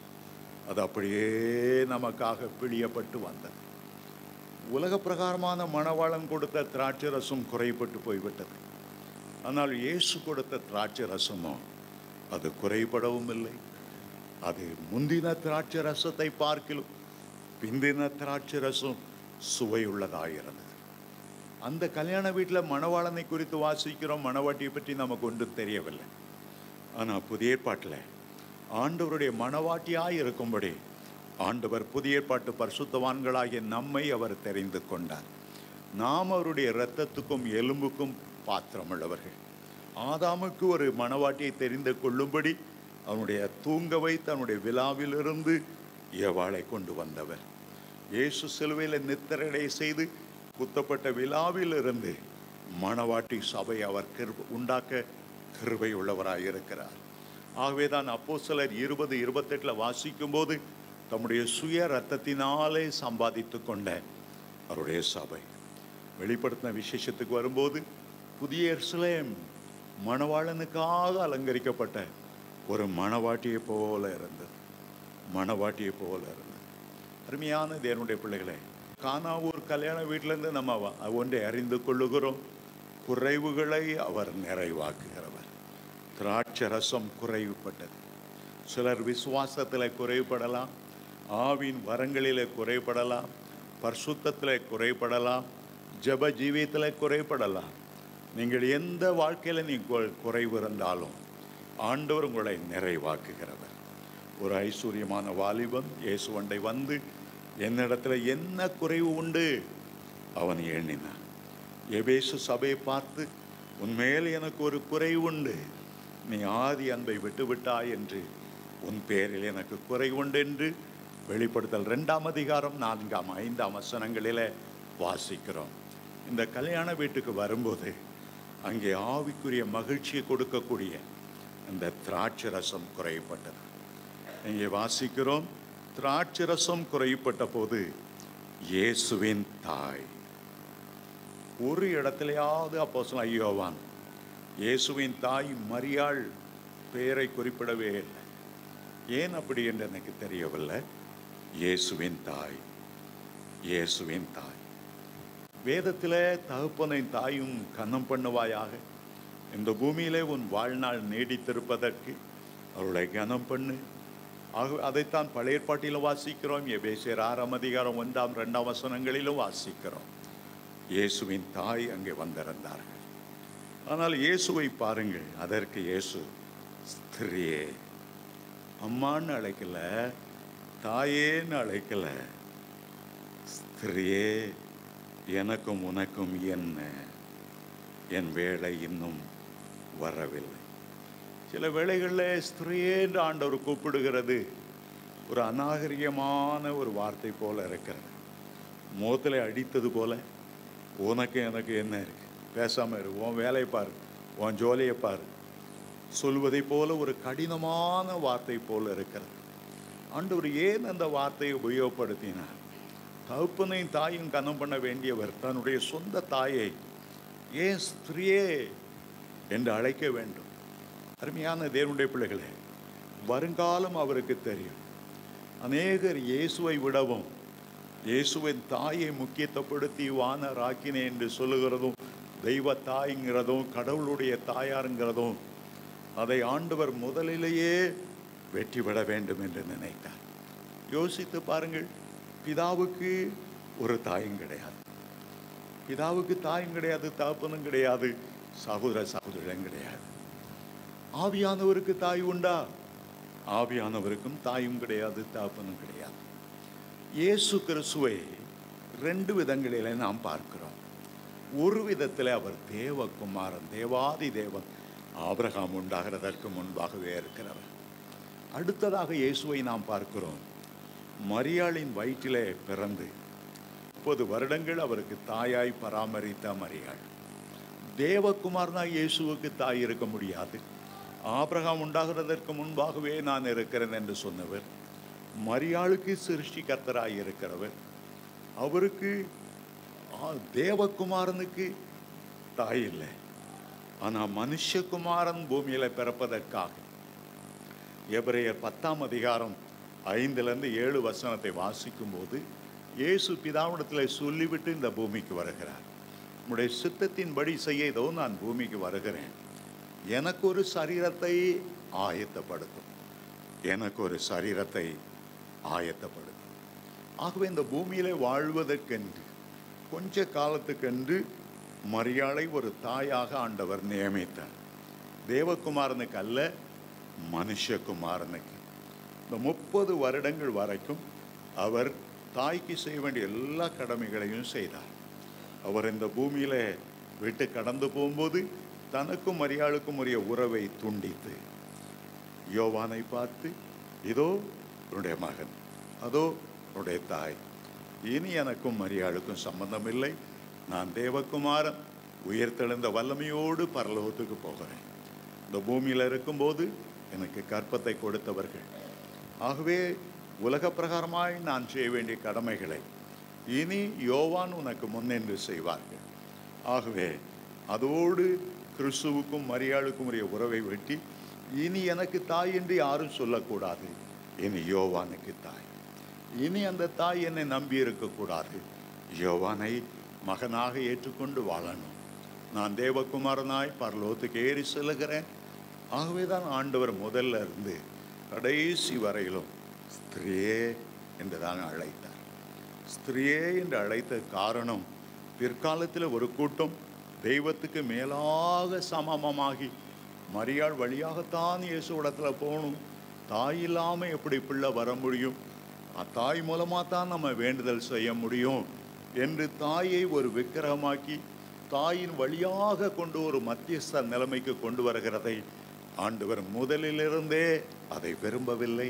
அது அப்படியே நமக்காக பிழியப்பட்டு வந்தது. உலக பிரகாரமான மணவாளன் கொடுத்த திராட்சை ரசம் குறைபட்டு போய்விட்டது. ஆனால் இயேசு கொடுத்த திராட்சை ரசமோ அது குறைபடவும் இல்லை. அது முந்தின திராட்சை ரசத்தை பார்க்கிலும் பிந்தின திராட்சை ரசம் சுவையுள்ளதாகிறது. அந்த கல்யாண வீட்டில் மணவாளனை குறித்து வாசிக்கிறோம், மணவாட்டியை பற்றி நமக்கு ஒன்றும் தெரியவில்லை. ஆனால் புதிய ஏற்பாட்டில் ஆண்டவருடைய மணவாட்டியாய் இருக்கும்படி ஆண்டவர் புதிய ஏற்பாட்டு பரிசுத்தவான்களாகிய நம்மை அவர் தெரிந்து கொண்டார். நாம் அவருடைய இரத்தத்துக்கும் எலும்புக்கும் பாத்திரமுள்ளவர்கள். ஆதாமுக்கு ஒரு மணவாட்டியை தெரிந்து கொள்ளும்படி அவனுடைய தூங்க வைத்து அவனுடைய விழாவிலிருந்து ஏவாளை கொண்டு வந்தவர். இயேசு சிலுவையில் நித்திரடை செய்து குத்தப்பட்ட விழாவிலிருந்து மணவாட்டி சபை அவர் உண்டாக்க கிருபை உள்ளவராயிருக்கிறார். ஆகவே தான் அப்போஸ்தலர் 20:28 வாசிக்கும் போது தம்முடைய சுய இரத்தத்தினாலே சம்பாதித்து கொண்ட அவருடைய சபை. வெளிப்படுத்தின விசேஷத்துக்கு வரும்போது புதிய எருசலேம் மணவாளனுக்காக அலங்கரிக்கப்பட்ட ஒரு மணவாட்டியை போல இருந்தது. மணவாட்டியை போல இருந்தது. அருமையான தேவனுடைய பிள்ளைகளே, கானாவூர் கல்யாண வீட்டிலேருந்து நம்ம ஒன்றை அறிந்து கொள்ளுகிறோம், குறைவுகளை அவர் நிறைவாக்குகிறவர். திராட்சை ரசம் குறைவுபட்டது. சிலர் விசுவாசத்தில் குறைபடலாம், ஆவின் வரங்களில் குறைபடலாம், பரிசுத்தத்தில் குறைபடலாம், ஜப ஜீவியத்தில் குறைபடலாம். நீங்கள் எந்த வாழ்க்கையில் நீங்கள் குறைவு இருந்தாலும் ஆண்டவர் உங்களை நிறைவாக்குகிறவர். ஒரு ஐஸ்வர்யமான வாலிபன் இயேசுவண்டை வந்து என்னிடத்துல என்ன குறைவு உண்டு அவன் எண்ணினான். எபேசு சபையை பார்த்து உன்மேல் எனக்கு ஒரு குறைவு உண்டு, நீ ஆதி அன்பை விட்டுவிட்டாய் என்று, உன் பேரில் எனக்கு குறைவு உண்டு என்று வெளிப்படுத்தல் 2ஆம் அதிகாரம் 4ஆம் 5ஆம் வசனங்களில் வாசிக்கிறோம். இந்த கல்யாண வீட்டுக்கு வரும்போது அங்கே ஆவிக்குரிய மகிழ்ச்சியை கொடுக்கக்கூடிய இந்த திராட்சை ரசம் குறைப்பட்டது. இங்கே வாசிக்கிறோம், திராட்சை ரசம் குறைப்பட்ட போது இயேசுவின் தாய். ஒரு இடத்திலேயாவது அப்போஸ்தலன் யோவான் இயேசுவின் தாய் மரியாள் பெயரை குறிப்பிடவே இல்லை. ஏன் அப்படி என்று எனக்கு தெரியவில்லை. இயேசுவின் தாய், இயேசுவின் தாய். வேதத்தில் தகப்பனின் தாயும் கன்னம் பண்ணுவாயாக, இந்த பூமியிலே உன் வாழ்நாள் நீடித்திருப்பதற்கு அவருடைய கனம் பண்ணு. ஆக அதைத்தான் பழைய ஏற்பாட்டிலும் வாசிக்கிறோம், எபேசியர் 6ஆம் அதிகாரம் 1ஆம் 2ஆம் வசனங்களிலும் வாசிக்கிறோம். இயேசுவின் தாய் அங்கே வந்திருந்தார்கள். ஆனால் இயேசுவை பாருங்கள், அதற்கு இயேசு ஸ்திரியே, அம்மான்னு அழைக்கல, தாயேன்னு அழைக்கல, ஸ்திரியே எனக்கும் உனக்கும் என்ன, என் வேளை இன்னும் வரவில்லை. சில வேளைகளில் ஸ்திரியே என்று ஆண்டவர் கூப்பிடுகிறது ஒரு அநாகரிகமான ஒரு வார்த்தை போல இருக்கிறது. முகத்தில் அடித்தது போல, உனக்கு எனக்கு என்ன இருக்கு, பேசாமல் இரு, உன் வேலையை பாரு, உன் ஜோலியை பாரு சொல்வதை போல ஒரு கடினமான வார்த்தை போல இருக்கிறது. ஆண்டவர் ஏன் அந்த வார்த்தையை உபயோகப்படுத்தினார்? தகப்பனையும் தாயும் கனம் பண்ண வேண்டியவர் தன்னுடைய சொந்த தாயை ஏன் ஸ்திரியே என்று அழைக்க வேண்டும்? அருமையான தேவனுடைய பிள்ளைகளே, வருங்காலம் அவருக்கு தெரியும். அநேகர் இயேசுவை விடவும் இயேசுவின் தாயை முக்கியத்துவப்படுத்தி வானராக்கினே என்று சொல்லுகிறதும், தெய்வ தாய்ங்கிறதும், கடவுளுடைய தாயாருங்கிறதும், அதை ஆண்டவர் முதலிலேயே வெற்றி பெற வேண்டும் என்று நினைத்தார். யோசித்து பாருங்கள், பிதாவுக்கு ஒரு தாயும் கிடையாது, பிதாவுக்கு தாயும் கிடையாது, தகப்பனும் கிடையாது, சகோதர சகோதரன் கிடையாது. ஆவியானவருக்கு தாய் உண்டா? ஆவியானவருக்கும் தாயும் கிடையாது, தகப்பனும் கிடையாது. இயேசு கிறிஸ்துவை 2 விதங்களிலே நாம் பார்க்கிறோம். ஒரு விதத்தில் அவர் தேவகுமாரன், தேவாதி தேவன், ஆபிரகாம் உண்டாகிறதற்கு முன்பாகவே இருக்கிறவர். அடுத்ததாக இயேசுவை நாம் பார்க்கிறோம், மரியாளின் வயிற்றிலே பிறந்து 30 வருடங்கள் அவருக்கு தாயாய் பராமரித்த மரியாள். தேவகுமாரனா இயேசுவுக்கு தாய் இருக்க முடியாது. ஆபிரகாம் உண்டாகிறதற்கு முன்பாகவே நான் இருக்கிறேன் என்று சொன்னவர், மரியாளுக்கு சிருஷ்டிகர்த்தராய் இருக்கிறவர். அவருக்கு தேவகுமாரனுக்கு தாய் இல்லை. ஆனால் மனுஷகுமாரன் பூமியில பிறப்பதற்காக எபிரேயர் 10ஆம் அதிகாரம் 5-7 வசனத்தை வாசிக்கும் போது, இயேசு பிதாவிடத்தில் சொல்லிவிட்டு இந்த பூமிக்கு வருகிறார். உம்முடைய சித்தத்தின்படி செய்ய இதோ நான் பூமிக்கு வருகிறேன், எனக்கு ஒரு சரீரத்தை ஆயத்தப்படுத்தும், எனக்கு ஒரு சரீரத்தை ஆயத்தப்படுத்தும். ஆகவே இந்த பூமியிலே வாழ்வதற்கென்று கொஞ்ச காலத்துக்கென்று மரியாளை ஒரு தாயாக ஆண்டவர் நியமித்தார். தேவகுமாரனுக்கு அல்ல, மனுஷகுமாரனுக்கு. இந்த 30 வருடங்கள் வரைக்கும் அவர் தாய்க்கு செய்ய வேண்டிய எல்லா கடமைகளையும் செய்தார். அவர் இந்த பூமியில விட்டு கடந்து போகும்போது தனக்கும் மரியாளுக்கும் உரிய உறவை துண்டித்து யோவானை பார்த்து, இதோ என்னுடைய மகன், அதோ என்னுடைய தாய், இனி எனக்கும் மரியாளுக்கும் சம்பந்தம் இல்லை, நான் தேவகுமாரன், உயிர்த்தெழுந்த வல்லமையோடு பரலோகத்துக்கு போகிறேன். இந்த பூமியில் இருக்கும்போது எனக்கு கற்பத்தை கொடுத்தவர்கள், ஆகவே உலக பிரகாரமாய் நான் செய்ய வேண்டிய கடமைகளை இனி யோவான் உனக்கு முன்னென்று செய்வார்கள். ஆகவே அதோடு கிறிஸ்துவுக்கும் மரியாளுக்கும் உரிய உறவை வெட்டி, இனி எனக்கு தாய் என்று யாரும் சொல்லக்கூடாது, இனி யோவானுக்கு தாய். இனி அந்த தாய் என்னை நம்பி இருக்கக்கூடாது, யோவானை மகனாக ஏற்றுக்கொண்டு வாழணும். நான் தேவகுமாரனாய் பரலோகத்துக்கு ஏறி செல்லுகிறேன். ஆகவேதான் ஆண்டவர் முதல்ல இருந்து கடைசி வரையிலும் ஸ்திரியே என்று தான் அழைத்தார். ஸ்திரியே என்று அழைத்த காரணம், பிற்காலத்தில் ஒரு கூட்டம் தெய்வத்துக்கு மேலாக சமமாகி மரியாள் வழியாகத்தான் இயேசுவிடத்தில் போகணும், தாய் இல்லாமல் எப்படி பிள்ளை வர முடியும், தாய் மூலமாக தான் நம்ம வேண்டுதல் செய்ய முடியும் என்று தாயை ஒரு விக்கிரகமாக்கி தாயின் வழியாக கொண்டு ஒரு மத்தியஸ்த நிலைமைக்கு கொண்டு வருகிறதை ஆண்டவர் முதலிலிருந்தே அதை விரும்பவில்லை.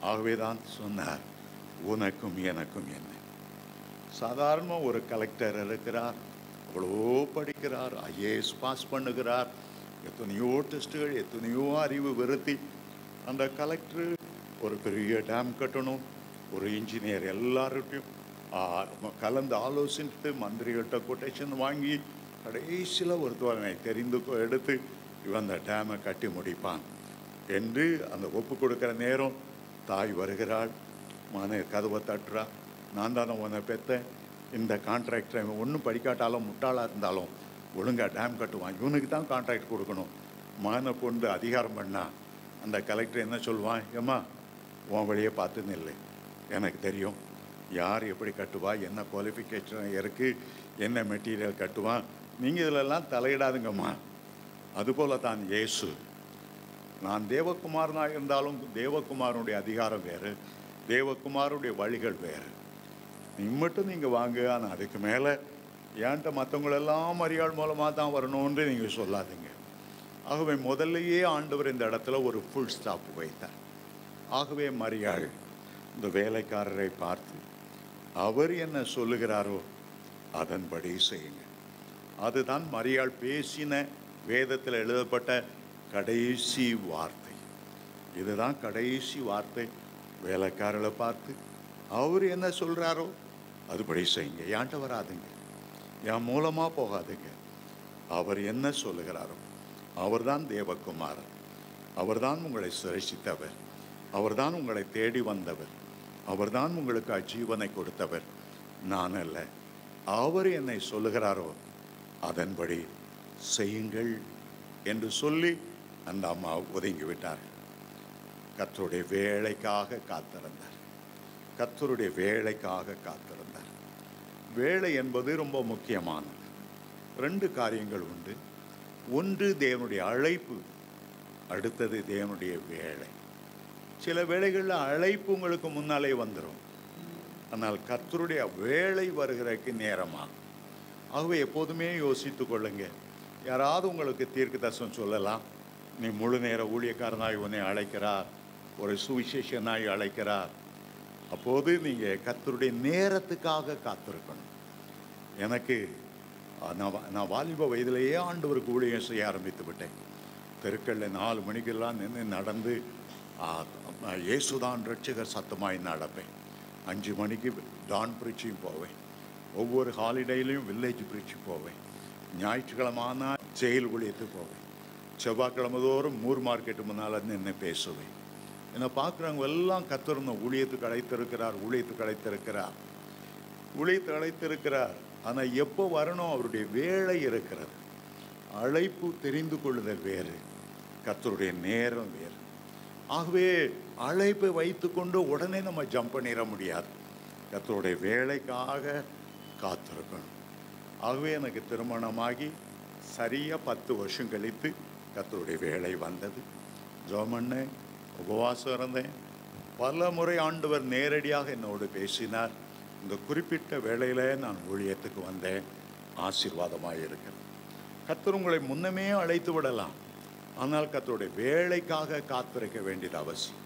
ஆகவேதான் சொன்னார், உனக்கும் எனக்கும் என்ன. சாதாரண ஒரு கலெக்டர் இருக்கிறார், அவ்வளோ படிக்கிறார், ஐஏஎஸ் பாஸ் பண்ணுகிறார், எத்தனையோ டெஸ்ட்டுகள், எத்தனையோ அறிவு விருத்தி. அந்த கலெக்டர் ஒரு பெரிய டேம் கட்டணும், ஒரு இன்ஜினியர் எல்லார்கிட்டையும் கலந்து ஆலோசித்து மந்திரிகிட்ட கொட்டேஷன் வாங்கி கடைசியில் ஒருத்தவனை தெரிந்து எடுத்து இவன் அந்த டேமை கட்டி முடிப்பான் என்று அந்த ஒப்பு கொடுக்குற நேரம் தாய் வருகிறாள், மன கதவை தட்டுறா, நான் தானே உன்னை பெற்றேன், இந்த கான்ட்ராக்டரை ஒன்றும் படிக்காட்டாலும் முட்டாளாக இருந்தாலும் ஒழுங்காக டேம் கட்டுவான், இவனுக்கு தான் கான்ட்ராக்ட் கொடுக்கணும். மகனை கொண்டு அதிகாரம் பண்ணால் அந்த கலெக்டர் என்ன சொல்லுவான், ஏம்மா உன் வழியே பார்த்துன்னு இல்லை, எனக்கு தெரியும் யார் எப்படி கட்டுவா, என்ன குவாலிஃபிகேஷன் இருக்குது, என்ன மெட்டீரியல் கட்டுவான், நீங்கள் இதிலெல்லாம் தலையிடாதுங்கம்மா. அதுபோல தான் இயேசு, நான் தேவகுமாரனாக இருந்தாலும் தேவகுமாரனுடைய அதிகாரம் வேறு, தேவகுமாரனுடைய வழிகள் வேறு. மட்டும் நீங்கள் வாங்க, ஆனால் அதுக்கு மேலே ஏன்ட்ட மற்றவங்களெல்லாம் மரியாள் மூலமாக தான் வரணும்னு நீங்கள் சொல்லாதீங்க. ஆகவே முதல்லையே ஆண்டவர் இந்த இடத்துல ஒரு ஃபுல் ஸ்டாப் வைத்தார். ஆகவே மரியாள் இந்த வேலைக்காரரை பார்த்து அவர் என்ன சொல்லுகிறாரோ அதன்படி செய்யுங்க. அதுதான் மரியாள் பேசின வேதத்தில் எழுதப்பட்ட கடைசி வார்த்தை. இதுதான் கடைசி வார்த்தை. வேலைக்காரரை பார்த்து அவர் என்ன சொல்கிறாரோ அதுபடி செய்யுங்க, ஏன்ட்ட வராதுங்க, என் மூலமாக போகாதுங்க, அவர் என்ன சொல்லுகிறாரோ அவர்தான் தேவகுமாரன். அவர்தான் உங்களை சிருஷ்டித்தவர். அவர்தான் உங்களை தேடி வந்தவர். அவர்தான் உங்களுக்கு அஜீவனை கொடுத்தவர், நான் அல்ல. அவர் என்னை சொல்லுகிறாரோ அதன்படி செய்யுங்கள் என்று சொல்லி அந்த அம்மா ஒதுங்கிவிட்டார். கர்த்தருடைய வேலைக்காக காத்திருந்தார். கர்த்தருடைய வேலைக்காக காத்திருந்தார். வேலை என்பது ரொம்ப முக்கியமானது. 2 காரியங்கள் உண்டு. ஒன்று தேவனுடைய அழைப்பு, அடுத்தது தேவனுடைய வேலை. சில வேளைகளில் அழைப்பு உங்களுக்கு முன்னாலே வந்துடும், ஆனால் கர்த்தருடைய வேலை வருகிறதுக்கு நேரமாகும். ஆகவே எப்போதுமே யோசித்து கொள்ளுங்க. யாராவது உங்களுக்கு தீர்க்க தரிசனம் சொல்லலாம், நீ முழு நேர ஊழியக்காரனாய் உன்னை அழைக்கிறார், ஒரு சுவிசேஷனாய் அழைக்கிறார். அப்போது நீங்கள் கர்த்தருடைய நேரத்துக்காக காத்திருக்கணும். எனக்கு நான் வாலிப வயதிலேயே ஆண்டவருக்கு ஊழியம் செய்ய ஆரம்பித்து விட்டேன். தெருக்களில் 4 மணிக்கெல்லாம் நின்று நடந்து இயேசுதான் ரட்சகர் சத்தமாய் நடப்பேன். 5 மணிக்கு டான் பிரீச்சிங் போவேன். ஒவ்வொரு ஹாலிடேலையும் வில்லேஜ் பிரீச்சிங் போவேன். ஞாயிற்றுக்கிழமான ஜெயில் ஊழியத்துக்கு போவேன். செவ்வாய்க்கிழமை தோறும் மூர் மார்க்கெட்டு முன்னால் நின்று பேசுவேன். என்னை பார்க்குறவங்க எல்லாம் கத்திருந்தோம், ஊழியத்துக்கு அழைத்திருக்கிறார், ஊழியத்துக்கு அழைத்திருக்கிறார், ஊழியத்துக்கு அழைத்திருக்கிறார். ஆனால் எப்போ வரணும், அவருடைய வேலை இருக்கிறது. அழைப்பு தெரிந்து கொள்ளுதல் வேறு, கர்த்தருடைய நேரம் வேறு. ஆகவே அழைப்பை வைத்து கொண்டு உடனே நம்ம ஜம்ப் பண்ணிட முடியாது. கர்த்தருடைய வேலைக்காக காத்திருக்கணும். ஆகவே எனக்கு திருமணமாகி சரியாக 10 வருஷம் கழித்து கர்த்தருடைய வேலை வந்தது. ஜெபம் பண்ணேன், உபவாசம் இருந்தேன். பல முறை ஆண்டவர் நேரடியாக என்னோடு பேசினார். இந்த குறிப்பிட்ட வேளையில் நான் ஊழியத்துக்கு வந்தேன். ஆசீர்வாதமாக இருக்கிறது. கர்த்தர் உங்களை முன்னமே அழைத்து விடலாம், ஆனால் கர்த்தருடைய வேலைக்காக காத்திருக்க வேண்டியது அவசியம்.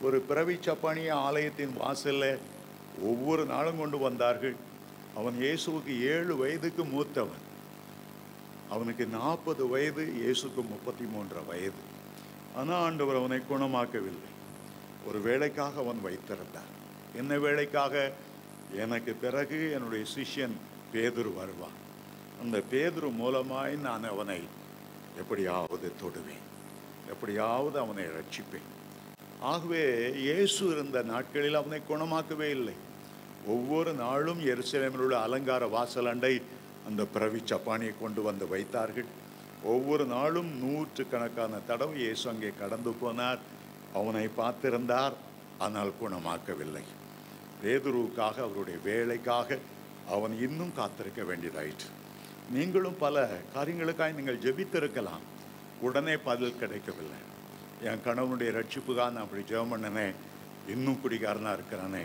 ஒரு பிறவி சப்பானிய ஆலயத்தின் வாசலில் ஒவ்வொரு நாளும் கொண்டு வந்தார்கள். அவன் இயேசுவுக்கு 7 வயதுக்கு மூத்தவன். அவனுக்கு 40 வயது, இயேசுக்கு 33 வயது. ஆனால் ஆண்டவர் அவனை குணமாக்கவில்லை. ஒரு வேலைக்காக அவன் வைத்திருந்தார். என்ன வேலைக்காக? எனக்கு பிறகு என்னுடைய சிஷ்யன் பேதுரு வருவான். அந்த பேதுரு மூலமாய் நான் அவனை எப்படியாவது தொடுவேன், எப்படியாவது அவனை ரட்சிப்பேன். ஆகவே இயேசு இருந்த நாட்களில் அவனை குணமாக்கவே இல்லை. ஒவ்வொரு நாளும் எருசலேமில் உள்ள அலங்கார வாசலண்டை அந்த பிறவி சப்பானியை கொண்டு வந்து வைத்தார்கள். ஒவ்வொரு நாளும் 100கணக்கான தடவை இயேசு அங்கே கடந்து போனார். அவனை பார்த்திருந்தார், ஆனால் குணமாக்கவில்லை. பேதுருவுக்காக, அவருடைய வேலைக்காக அவன் இன்னும் காத்திருக்க வேண்டியதாயிற்று. நீங்களும் பல காரியங்களுக்காக நீங்கள் ஜெபித்திருக்கலாம், உடனே பதில் கிடைக்கவில்லை. என் கணவனுடைய ரட்சிப்புக்காக நான் அப்படி ஜெபம் பண்ணனே, இன்னும் குடிகாரனாக இருக்கிறானே.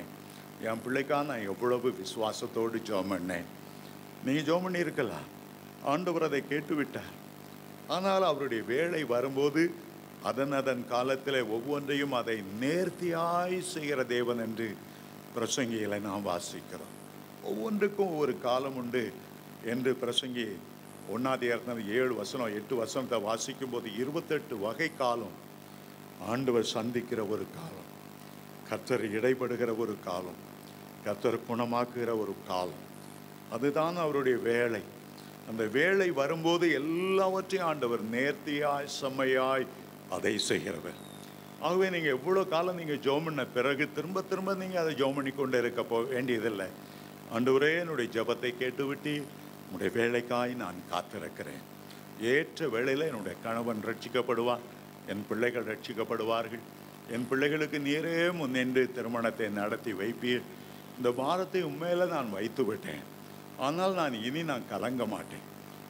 என் பிள்ளைக்காக நான் எவ்வளவு விசுவாசத்தோடு ஜெபம் பண்ணேன். நீங்கள் ஜெபம் பண்ணியிருக்கலாம், ஆண்டவர் அதை கேட்டுவிட்டார். ஆனால் அவருடைய வேலை வரும்போது அதன் காலத்தில் ஒவ்வொன்றையும் அதை நேர்த்தியாய் செய்கிற தேவன் என்று பிரசங்கிகளை நாம் வாசிக்கிறோம். ஒவ்வொன்றுக்கும் ஒவ்வொரு காலம் உண்டு என்று பிரசங்கி 1 7 வசனம் 8 வசனத்தை வாசிக்கும் போது 28 வகை காலம் ஆண்டவர் சந்திக்கிற ஒரு காலம், கர்த்தர் இடைப்படுகிற ஒரு காலம், கர்த்தர் குணமாக்குகிற ஒரு காலம். அதுதான் அவருடைய வேலை. அந்த வேலை வரும்போது எல்லாவற்றையும் ஆண்டவர் நேர்த்தியாய் செம்மையாய் அதை செய்கிறவர். ஆகவே நீங்கள் எவ்வளோ காலம் நீங்கள் ஜெபம் பண்ண பிறகு திரும்ப திரும்ப நீங்கள் அதை ஜெபம் பண்ணி கொண்டு இருக்க வேண்டியதில்லை. ஆண்டவரே, என்னுடைய ஜெபத்தை கேட்டுவிட்டு உன்னுடைய வேலைக்காய் நான் காத்திருக்கிறேன். ஏற்ற வேளையில் என்னுடைய கணவன் ரட்சிக்கப்படுவான், என் பிள்ளைகள் ரட்சிக்கப்படுவார்கள். என் பிள்ளைகளுக்கு நீரே முன்னின்று திருமணத்தை நடத்தி வைப்பீர். இந்த பாரத்தை உண்மையில் நான் வைத்து விட்டேன், ஆனால் நான் கலங்க மாட்டேன்.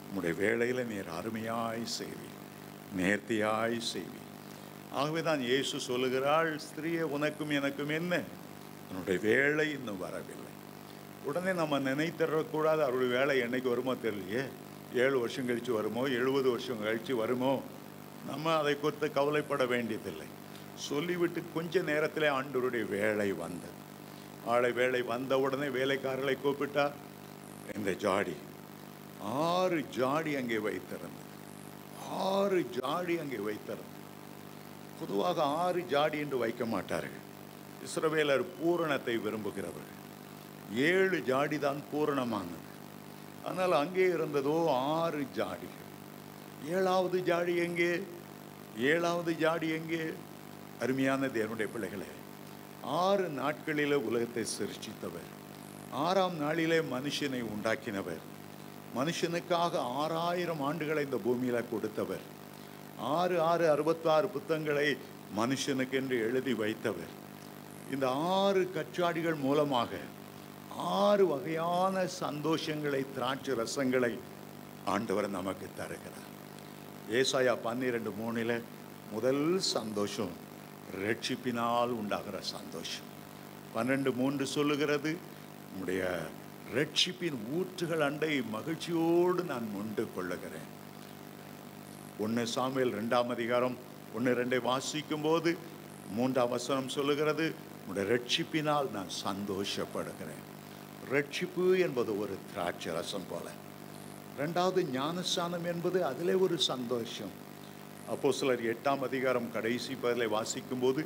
உன்னுடைய வேலையில் நீர் அருமையாய் செய்வீர், நேர்த்தியாய் செய்வீர். ஆகவே தான் இயேசு சொல்லுகிறாள், ஸ்திரீயே, உனக்கும் எனக்கும் என்ன, என்னுடைய வேலை இன்னும் வரவில்லை. உடனே நம்ம நினைத்தரக்கூடாது அவருடைய வேலை என்னைக்கு வருமோ தெரியலையே, 7 வருஷம் கழித்து வருமோ, 70 வருஷம் கழித்து வருமோ. நம்ம அதை குறித்து கவலைப்பட வேண்டியதில்லை. சொல்லிவிட்டு கொஞ்ச நேரத்திலே ஆண்டவருடைய வேலை வந்தது. வேலை வந்த உடனே வேலைக்காரர்களை கூப்பிட்டா, இந்த ஜாடி 6 ஜாடி அங்கே வைத்திருந்தது. 6 ஜாடி அங்கே வைத்திருந்தது. பொதுவாக 6 ஜாடி என்று வைக்க மாட்டார்கள். இஸ்ரவேலர் பூரணத்தை விரும்புகிறவர்கள். 7 ஜாடி தான் பூரணமானது. ஆனால் அங்கே இருந்ததோ 6 ஜாடிகள். 7வது ஜாடி எங்கே? 7வது ஜாடி எங்கே? அருமையான தேவனுடைய பிள்ளைகளே, 6 நாட்களிலே உலகத்தை சிருஷ்டித்தவர், 6ஆம் நாளிலே மனுஷனை உண்டாக்கினவர், மனுஷனுக்காக 6000 ஆண்டுகளை இந்த பூமியில கொடுத்தவர், 6 6 66 புத்தகங்களை மனுஷனுக்கென்று எழுதி வைத்தவர். இந்த 6 கச்சாடிகள் மூலமாக 6 வகையான சந்தோஷங்களை, திராட்சை ரசங்களை ஆண்டவர் நமக்கு தருகிறார். ஏசாயா 12:3 முதல் சந்தோஷம் ரட்சிப்பினால் உண்டாகிற சந்தோஷம். 12:3 சொல்லுகிறது, உம்முடைய ரட்சிப்பின் ஊற்றுகள் அண்டை மகிழ்ச்சியோடு நான் மொண்டு கொள்ளுகிறேன். 1 சாமுவேல் 2ஆம் அதிகாரம் 1-2 வாசிக்கும் போது 3ஆம் வசனம் சொல்லுகிறது, உம்முடைய ரட்சிப்பினால் நான் சந்தோஷப்படுகிறேன். ரட்சிப்பு என்பது ஒரு திராட்சை ரசம் போல. 2வது ஞானஸ்நானம் என்பது அதிலே ஒரு சந்தோஷம். அப்போஸ்தலர் 8ஆம் அதிகாரம் கடைசி பகுதியை வாசிக்கும் போது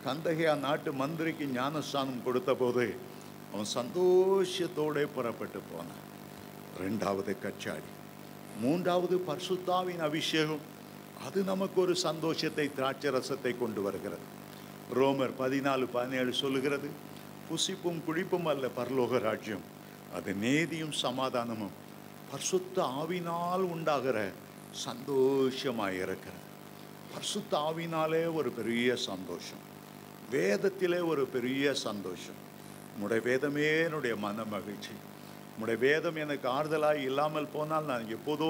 கந்தகையா நாட்டு மந்திரிக்கு ஞானஸ்நானம் கொடுத்த போது அவன் சந்தோஷத்தோடு புறப்பட்டு போனான். 2வது கச்சாடி. 3வது பரிசுத்தாவின் அபிஷேகம். அது நமக்கு ஒரு சந்தோஷத்தை, திராட்சை ரசத்தை கொண்டு வருகிறது. ரோமர் 14:17 சொல்லுகிறது, புசிப்பும் குடிப்பும் அல்ல பரலோக ராஜ்யம், அது நீதியும் சமாதானமும் பரிசுத்த ஆவினால் உண்டாகிற சந்தோஷமாய் இருக்கிறது. பரிசுத்த ஆவினாலே ஒரு பெரிய சந்தோஷம், வேதத்திலே ஒரு பெரிய சந்தோஷம். உம்முடைய வேதமே என்னுடைய மன மகிழ்ச்சி. உம்முடைய வேதம் எனக்கு ஆறுதலாய் இல்லாமல் போனால் நான் எப்போதோ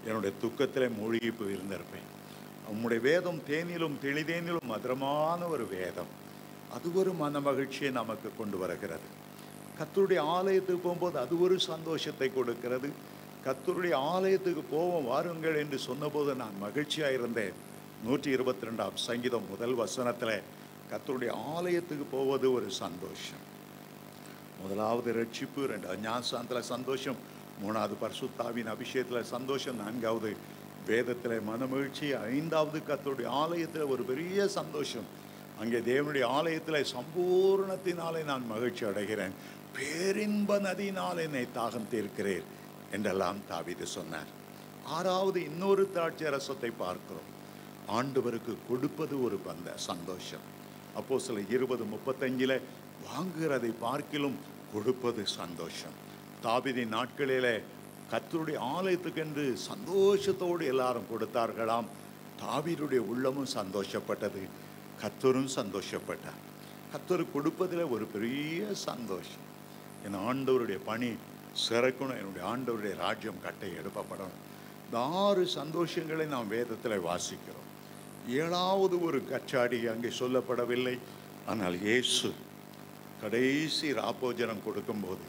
என்னுடைய துக்கத்திலே மூழ்கி போயிருந்திருப்பேன். உம்முடைய வேதம் தேனிலும் தெளிதேனிலும் மதுரமான ஒரு வேதம். அது ஒரு மன மகிழ்ச்சியை நமக்கு கொண்டு வருகிறது. கர்த்தருடைய ஆலயத்துக்கு போகும்போது அது ஒரு சந்தோஷத்தை கொடுக்கிறது. கர்த்தருடைய ஆலயத்துக்கு போவோம் வாருங்கள் என்று சொன்னபோது நான் மகிழ்ச்சியாக இருந்தேன். 122ஆம் சங்கீதம் முதல் வசனத்தில் கர்த்தருடைய ஆலயத்துக்கு போவது ஒரு சந்தோஷம். 1வது ரட்சிப்பு, 2வது ஞானஸ்நானத்தில் சந்தோஷம், 3வது பரிசுத்தாவின் அபிஷேகத்தில் சந்தோஷம், 4வது வேதத்தில் மனமகிழ்ச்சி, 5வது கர்த்தருடைய ஆலயத்தில் ஒரு பெரிய சந்தோஷம். அங்கே தேவனுடைய ஆலயத்தில் சம்பூர்ணத்தினாலே நான் மகிழ்ச்சி அடைகிறேன், பேரின்ப நதியினால் என்னை தாகம் தீர்க்கிறேன் என்றெல்லாம் தாவீது சொன்னார். 6வது இன்னொரு திராட்சை ரசத்தை பார்க்கிறோம். ஆண்டவருக்கு கொடுப்பது ஒரு சந்தோஷம். அப்போஸ்தலர் 20:35 வாங்குகிறதை பார்க்கிலும் கொடுப்பது சந்தோஷம். தாவீதின் நாட்களிலே கர்த்தருடைய ஆலயத்துக்கென்று சந்தோஷத்தோடு எல்லாரும் கொடுத்தார்களாம். தாவீதுடைய உள்ளமும் சந்தோஷப்பட்டது, கர்த்தரும் சந்தோஷப்பட்டார். கர்த்தர் கொடுப்பதில் ஒரு பெரிய சந்தோஷம். என் ஆண்டவருடைய பணி சிறக்கணும், என்னுடைய ஆண்டவருடைய ராஜ்யம் கட்டை எழுப்பப்படணும். இந்த 6 சந்தோஷங்களை நாம் வேதத்தில் வாசிக்கிறோம். 7வது ஒரு கச்சாடி அங்கே சொல்லப்படவில்லை. ஆனால் இயேசு கடைசி ராப்போஜனம் கொடுக்கும்போது,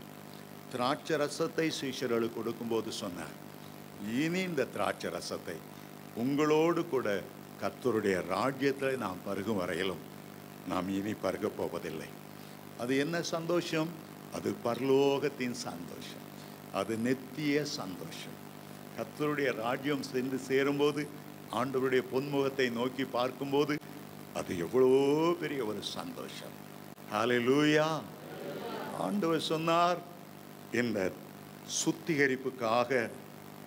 திராட்சை ரசத்தை சீஷர்களுக்கு கொடுக்கும்போது சொன்னார், இனி இந்த திராட்சை ரசத்தை உங்களோடு கூட கர்த்தருடைய ராஜ்யத்தில் நாம் பருகும் வரையிலும் நாம் இனி பருகப் போவதில்லை. அது என்ன சந்தோஷம்? அது பரலோகத்தின் சந்தோஷம், அது நித்திய சந்தோஷம். கர்த்தருடைய ராஜ்யம் சென்று சேரும்போது, ஆண்டவருடைய பொன்முகத்தை நோக்கி பார்க்கும்போது அது எவ்வளோ பெரிய ஒரு சந்தோஷம். ஹல்லேலூயா. ஆண்டவர் சொன்னார், இந்த சுத்திகரிப்புக்காக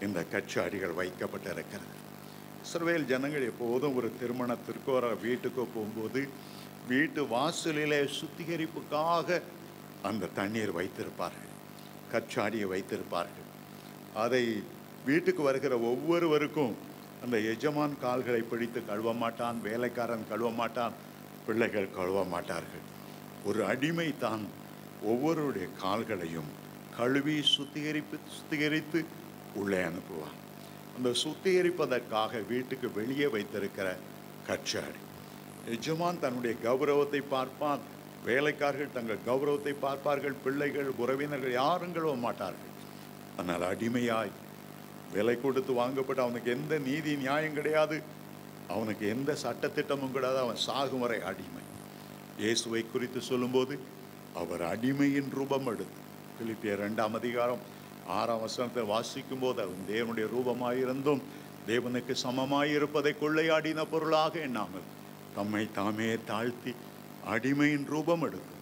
இந்த கச்சாடிகள் வைக்கப்பட்டிருக்கிறது. இஸ்ரவேல் ஜனங்கள் எப்போதும் ஒரு திருமணத்திற்கோ ஒரு வீட்டுக்கோ போகும்போது வீட்டு வாசலிலே சுத்திகரிப்புக்காக அந்த தண்ணீர் வைத்திருப்பார்கள், கச்சாடியை வைத்திருப்பார்கள். அதை வீட்டுக்கு வருகிற ஒவ்வொருவருக்கும் அந்த எஜமான் கால்களை பிடித்து கழுவ மாட்டான், வேலைக்காரன் கழுவ மாட்டான், பிள்ளைகள் கழுவ மாட்டார்கள். ஒரு அடிமை தான் ஒவ்வொருடைய கால்களையும் கழுவி சுத்திகரித்து உள்ளே அனுப்புவான். அந்த சுத்திகரிப்பதற்காக வீட்டுக்கு வெளியே வைத்திருக்கிற கச்சாடி. எஜமான் தன்னுடைய கௌரவத்தை பார்ப்பான், வேலைக்காரர்கள் தங்கள் கௌரவத்தை பார்ப்பார்கள், பிள்ளைகள் உறவினர்கள் யாரும் கழுவ மாட்டார்கள். ஆனால் அடிமையாய் விலை கொடுத்து வாங்கப்பட்டு அவனுக்கு எந்த நீதி நியாயம் கிடையாது, அவனுக்கு எந்த சட்டத்திட்டமும் கிடையாது, அவன் சாகும் வரை அடிமை. இயேசுவை குறித்து சொல்லும்போது அவர் அடிமையின் ரூபம் எடுத்து, பிலிப்பியர் 2ஆம் அதிகாரம் 6ஆம் வசனத்தை வாசிக்கும் போது, அவன் தேவனுடைய ரூபமாயிருந்தும் தேவனுக்கு சமமாயிருப்பதை கொள்ளையாடின பொருளாக எண்ணாமல் தம்மை தாமே தாழ்த்தி அடிமையின் ரூபம் எடுத்து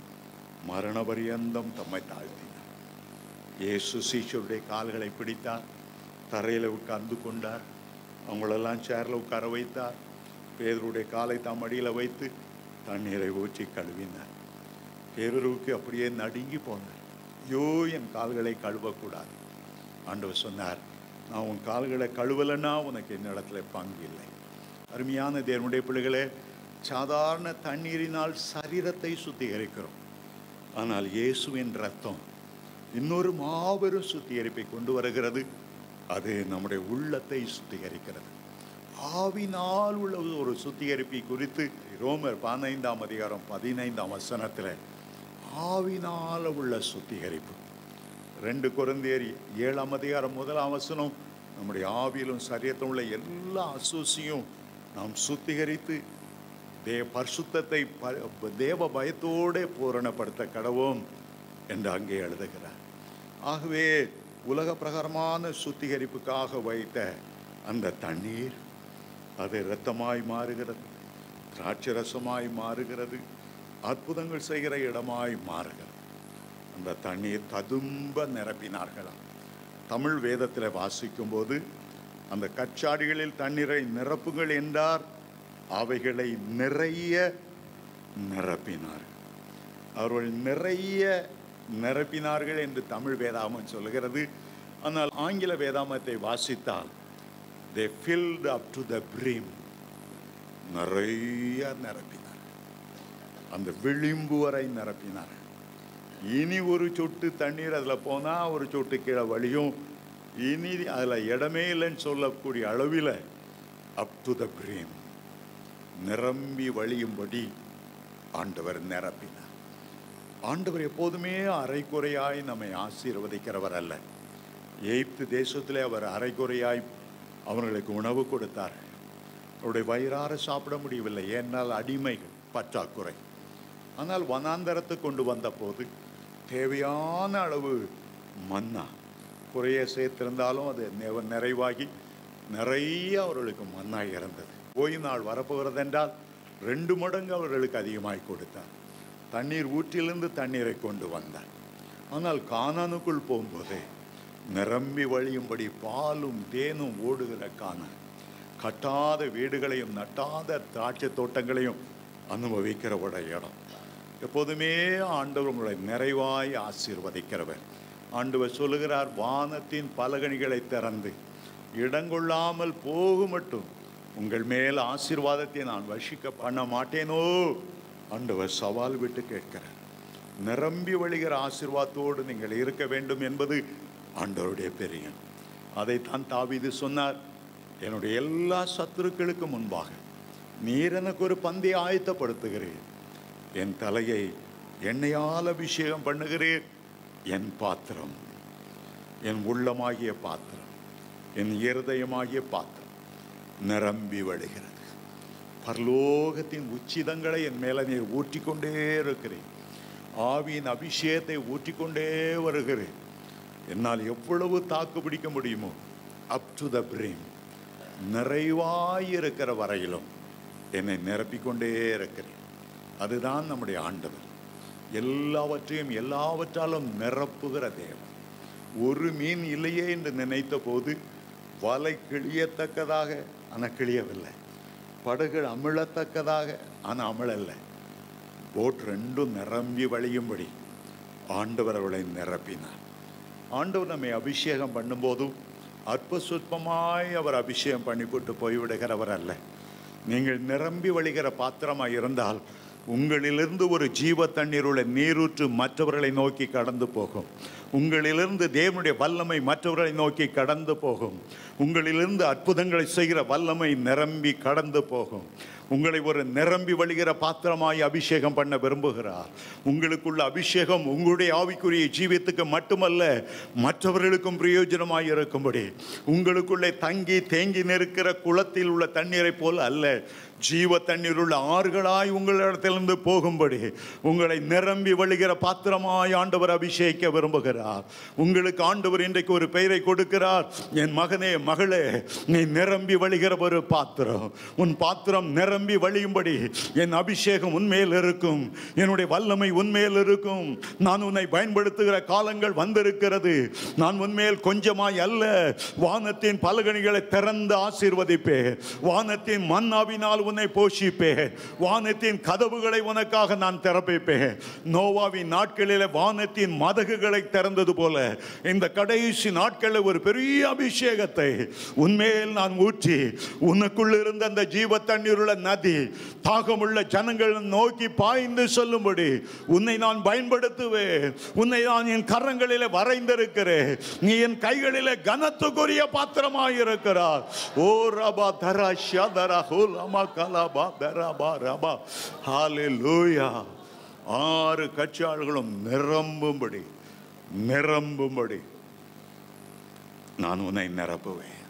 மரண பரியந்தம் தம்மை தாழ்த்தினார். இயேசு சீஷருடைய கால்களை பிடித்தார், தரையில் உட்கார்ந்து கொண்டார், அவங்களெல்லாம் சேரில் உட்கார வைத்தார். பேதுருடைய காலை தாம் மடியில் வைத்து தண்ணீரை ஊற்றி கழுவினார். பேதுருவுக்கு அப்படியே நடுங்கி போனார். ஐயோ, என் கால்களை கழுவக்கூடாது. ஆண்டவர் சொன்னார், நான் உன் கால்களை கழுவலைன்னா உனக்கு என்னிடத்துல பங்கு இல்லை. அருமையான தேவனுடைய பிள்ளைகளே, சாதாரண தண்ணீரினால் சரீரத்தை சுத்திகரிக்கிறோம். ஆனால் இயேசுவின் ரத்தம் இன்னொரு மாபெரும் சுத்திகரிப்பை கொண்டு வருகிறது. அது நம்முடைய உள்ளத்தை சுத்திகரிக்கிறது. ஆவினால் உள்ள ஒரு சுத்திகரிப்பை குறித்து ரோமர் 15ஆம் அதிகாரம் 15ஆம் வசனத்தில் ஆவினால் உள்ள சுத்திகரிப்பு. 2 கொரிந்தியர் 7ஆம் அதிகாரம் 1ஆம் வசனம், நம்முடைய ஆவியிலும் சரீரத்திலும் உள்ள எல்லா அசூசியும் நாம் சுத்திகரித்து பரிசுத்தத்தை தேவ பயத்தோடு பூரணப்படுத்த கடவோம் என்று அங்கே எழுதுகிறார். ஆகவே உலக பிரகாரமான சுத்திகரிப்புக்காக வைத்த அந்த தண்ணீர் அது இரத்தமாய் மாறுகிறது, திராட்சரசமாய் மாறுகிறது, அற்புதங்கள் செய்கிற இடமாய் மாறுகிறது. அந்த தண்ணீர் ததும்ப நிரப்பினார்களாம். தமிழ் வேதத்தில் வாசிக்கும் போது அந்த கச்சாடிகளில் தண்ணீரை நிரப்புங்கள் என்றார். அவைகளை நிறைய நிரப்பினார்கள். அவர்கள் நிறைய நிரப்பினார்கள் என்று தமிழ் வேதாமம் சொல்லுகிறது. ஆனால் ஆங்கில வேதாமத்தை வாசித்தால் they filled up to the brim, நிறைய நிரப்பினார், அந்த விளிம்பு வரை நிரப்பினார். இனி ஒரு சொட்டு தண்ணீர் அதில் போனால் ஒரு சொட்டு கீழே வழியும், இனி அதில் இடமே இல்லைன்னு சொல்லக்கூடிய அளவில் அப் டு த brim நிரம்பி வழியும்படி ஆண்டவர் நிரப்பினார். ஆண்டவர் எப்போதுமே அரைக்குறையாய் நம்மை ஆசீர்வதிக்கிறவர் அல்ல. எகிப்து தேசத்திலே அவர் அரைக்குறையாய் அவர்களுக்கு உணவு கொடுத்தார். அவருடைய வயிறார சாப்பிட முடியவில்லை, ஏனால் அடிமைகள் பற்றாக்குறை. ஆனால் வனாந்தரத்தை கொண்டு வந்த போது தேவையான அளவு மன்னா, குறைய சேர்த்திருந்தாலும் அது நிறைவாகி நிறைய அவர்களுக்கு மன்னா இறந்தது. ஓய்வு நாள் வரப்போகிறது என்றால் 2 மடங்கு அவர்களுக்கு அதிகமாய் கொடுத்தார். தண்ணீர் ஊற்றிலிருந்து தண்ணீரை கொண்டு வந்தார். ஆனால் கானானுக்குள் போகும்போதே நிரம்பி வழியும்படி பாலும் தேனும் ஓடுகிற கானான், கட்டாத வீடுகளையும் நட்டாத திராட்சை தோட்டங்களையும் அனுபவிக்கிற ஒரு இடம். எப்போதுமே ஆண்டவர் உங்களை நிறைவாய் ஆசீர்வதிக்கிறவர். ஆண்டவர் சொல்லுகிறார், வானத்தின் பலகணிகளை திறந்து இடங்கொள்ளாமல் போகும் மட்டும் உங்கள் மேல் ஆசீர்வாதத்தை நான் வசிக்க பண்ண மாட்டேனோ? ஆண்டவர் சவால் விட்டு கேட்கிறார். நிரம்பி வழிகிற ஆசீர்வாதத்தோடு நீங்கள் இருக்க வேண்டும் என்பது ஆண்டவருடைய பிரியம். அதைத்தான் தாவீது சொன்னார், என்னுடைய எல்லா சத்துருக்களுக்கு முன்பாக நீர் எனக்கு ஒரு பந்தை ஆயத்தப்படுத்துகிறீர், என் தலையை எண்ணெயால் அபிஷேகம் பண்ணுகிறீர், என் பாத்திரம், என் உள்ளமாகிய பாத்திரம், என் இருதயமாகிய பாத்திரம் நிரம்பி வழிகிறது. பரலோகத்தின் உச்சிதங்களை என் மேலே நீர் ஊற்றிக்கொண்டே இருக்கிறேன். ஆவியின் அபிஷேகத்தை ஊற்றிக்கொண்டே வருகிறேன். என்னால் எவ்வளவு தாக்கு பிடிக்க முடியுமோ அப் டு த பிரிம், நிறைவாயிருக்கிற வரையிலும் என்னை நிரப்பிக்கொண்டே இருக்கிறேன். அதுதான் நம்முடைய ஆண்டவர். எல்லாவற்றையும் எல்லாவற்றாலும் நிரப்புகிற தேவன். ஒரு மீன் இல்லையே என்று நினைத்த போது வலை கிழியத்தக்கதாக ஆனால் கிழியவில்லை, படகு அமிழத்தக்கதாக ஆனால் அமிழல்லை. போட் 2 நிரம்பி வழியும்படி ஆண்டவர் அவளை நிரப்பினார். ஆண்டவர் நம்மை அபிஷேகம் பண்ணும்போதும் அற்ப சொற்பமாய் அவர் அபிஷேகம் பண்ணிவிட்டு போய்விடுகிறவர் அல்ல. நீங்கள் நிரம்பி வழிகிற பாத்திரமாக இருந்தால் உங்களிலிருந்து ஒரு ஜீவ தண்ணீர் உள்ள நீரூற்று மற்றவர்களை நோக்கி கடந்து போகும். உங்களிலிருந்து தேவனுடைய வல்லமை மற்றவர்களை நோக்கி கடந்து போகும். உங்களிலிருந்து அற்புதங்களை செய்கிற வல்லமை நிரம்பி கடந்து போகும். உங்களை ஒரு நிரம்பி வழிகிற பாத்திரமாய் அபிஷேகம் பண்ண விரும்புகிறார். உங்களுக்குள்ள அபிஷேகம் உங்களுடைய ஆவிக்குரிய ஜீவியத்துக்கு மட்டுமல்ல, மற்றவர்களுக்கும் பிரயோஜனமாய் இருக்கும்படி உங்களுக்குள்ளே தங்கி தேங்கி நிற்கிற குளத்தில் உள்ள தண்ணீரை போல் அல்ல, ஜீவ தண்ணீர் உள்ள ஆறுகளாய் உங்களிடத்திலிருந்து போகும்படி உங்களை நிரம்பி வழிகிற பாத்திரமாய் ஆண்டவர் அபிஷேகிக்க விரும்புகிறார். இருக்கிறார். உங்களுக்கு ஆண்டவர் இன்றைக்கு ஒரு பெயரை கொடுக்கிறார். என் மகனே, மகளே, நீ நிரம்பி வழிகிற ஒரு பாத்திரம். உன் பாத்திரம் நிரம்பி வழியும்படி என் அபிஷேகம் உன்மேல் இருக்கும், என்னுடைய வல்லமை உன்மேல் இருக்கும். நான் உன்னை பயன்படுத்துகிற காலங்கள் வந்திருக்கிறது. நான் உன்மேல் கொஞ்சமாய் அல்ல, வானத்தின் பலகணிகளை திறந்து ஆசீர்வதிப்பேன். வானத்தின் மன்னாவினால் உன்னை போஷிப்பேன். வானத்தின் கதவுகளை உனக்காக நான் திறப்பிப்பேன். நோவாவின் நாட்களில் வானத்தின் மதகுகளை திறந்தது போல இந்த கடைசி நாட்களில் ஒரு பெரிய அபிஷேகத்தை உன்மேல் நான் ஊற்றி, உனக்குள்ள இருந்த அந்த ஜீவ தண்ணீருள்ள நதி தாகமுள்ள ஜனங்கள் நோக்கி பாய்ந்து சொல்லும்படி உன்னை நான் பயன்படுத்துவேன். உன்னை நான் என் கரங்களிலே வரைந்திருக்கிறேன். நீ என் கைகளிலே கனத்துக்குரிய பாத்திரமாயிருக்கிறார். ஓ ரபா தரா ஷதரா ஹுலமா கலபா தரபா ரபா. ஹல்லேலூயா. 6 கச்சாள்களும் நிரம்பும்படி நான் உன்னை நிரப்புவேன்.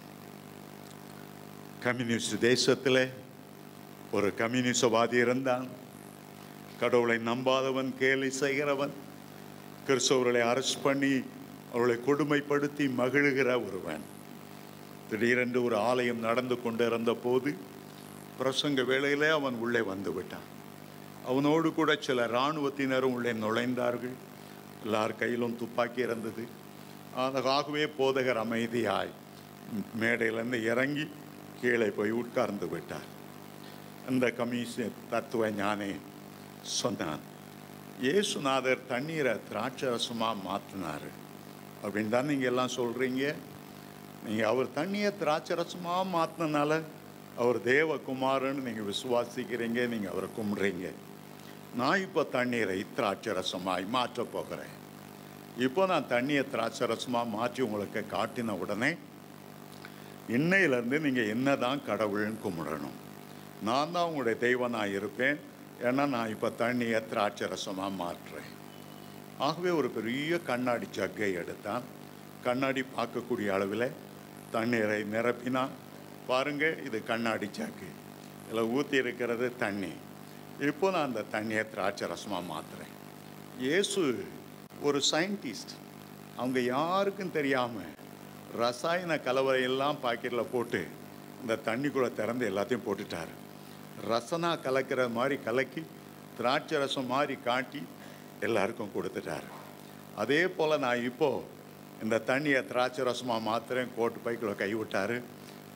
கம்யூனிஸ்ட் தேசத்தில் ஒரு கம்யூனிசவாதி இருந்தான். கடவுளை நம்பாதவன், கேலி செய்கிறவன், கிறிஸ்தவர்களை அரெஸ்ட் பண்ணி அவர்களை கொடுமைப்படுத்தி மகிழ்கிற ஒருவன். திடீரென்று ஒரு ஆலயம் நடந்து கொண்டிருந்த போது பிரசங்க வேளையிலே அவன் உள்ளே வந்து விட்டான். அவனோடு கூட சில இராணுவத்தினரும் உள்ளே நுழைந்தார்கள். எல்லார் கையிலும் துப்பாக்கி இருந்தது. ஆகவே போதகர் அமைதியாய் மேடையிலிருந்து இறங்கி கீழே போய் உட்கார்ந்து விட்டார். அந்த கம்யூனிஸ்ட் தத்துவ ஞானி சொன்னான், இயேசுநாதர் தண்ணீரை திராட்சரசமாக மாற்றினார் அப்படின்னு தான் நீங்கள் எல்லாம் சொல்கிறீங்க. நீங்கள் அவர் தண்ணியை திராட்சரசமாக மாற்றினால அவர் தேவகுமாரன்னு நீங்கள் விசுவாசிக்கிறீங்க, நீங்கள் அவரை கும்பிட்றீங்க. நான் இப்போ தண்ணீரை திராட்சரசமாய் மாற்றப் போகிறேன். இப்போ நான் தண்ணியை திராட்சரசமாக மாற்றி உங்களுக்கு காட்டின உடனே இன்னையிலேருந்து நீங்கள் என்ன தான் கடவுள்னு கும்பிடணும். நான் தான் உங்களுடைய தெய்வனாக இருப்பேன். ஏன்னா நான் இப்போ தண்ணியை திராட்சரசமாக மாற்றுறேன். ஆகவே ஒரு பெரிய கண்ணாடி ஜக்கை எடுத்தான். கண்ணாடி பார்க்கக்கூடிய அளவில் தண்ணீரை நிரப்பினான். பாருங்கள், இது கண்ணாடி ஜக்கு, இதில் ஊற்றி இருக்கிறது தண்ணி. இப்போ நான் அந்த தண்ணியை திராட்சரசமாக மாற்றுறேன். இயேசு ஒரு சயின்டிஸ்ட். அவங்க யாருக்கும் தெரியாமல் ரசாயன கலவையெல்லாம் பாக்கெட்டில் போட்டு இந்த தண்ணிக்குள்ளே திறந்து எல்லாத்தையும் போட்டுட்டார். ரசனா கலக்கிற மாதிரி கலக்கி திராட்சை ரசம் மாதிரி காட்டி எல்லாருக்கும் கொடுத்துட்டார். அதே போல் நான் இப்போது இந்த தண்ணியை திராட்சை ரசமாக மாத்திரேன். கோட்டு பைக்குள்ளே கை விட்டார்.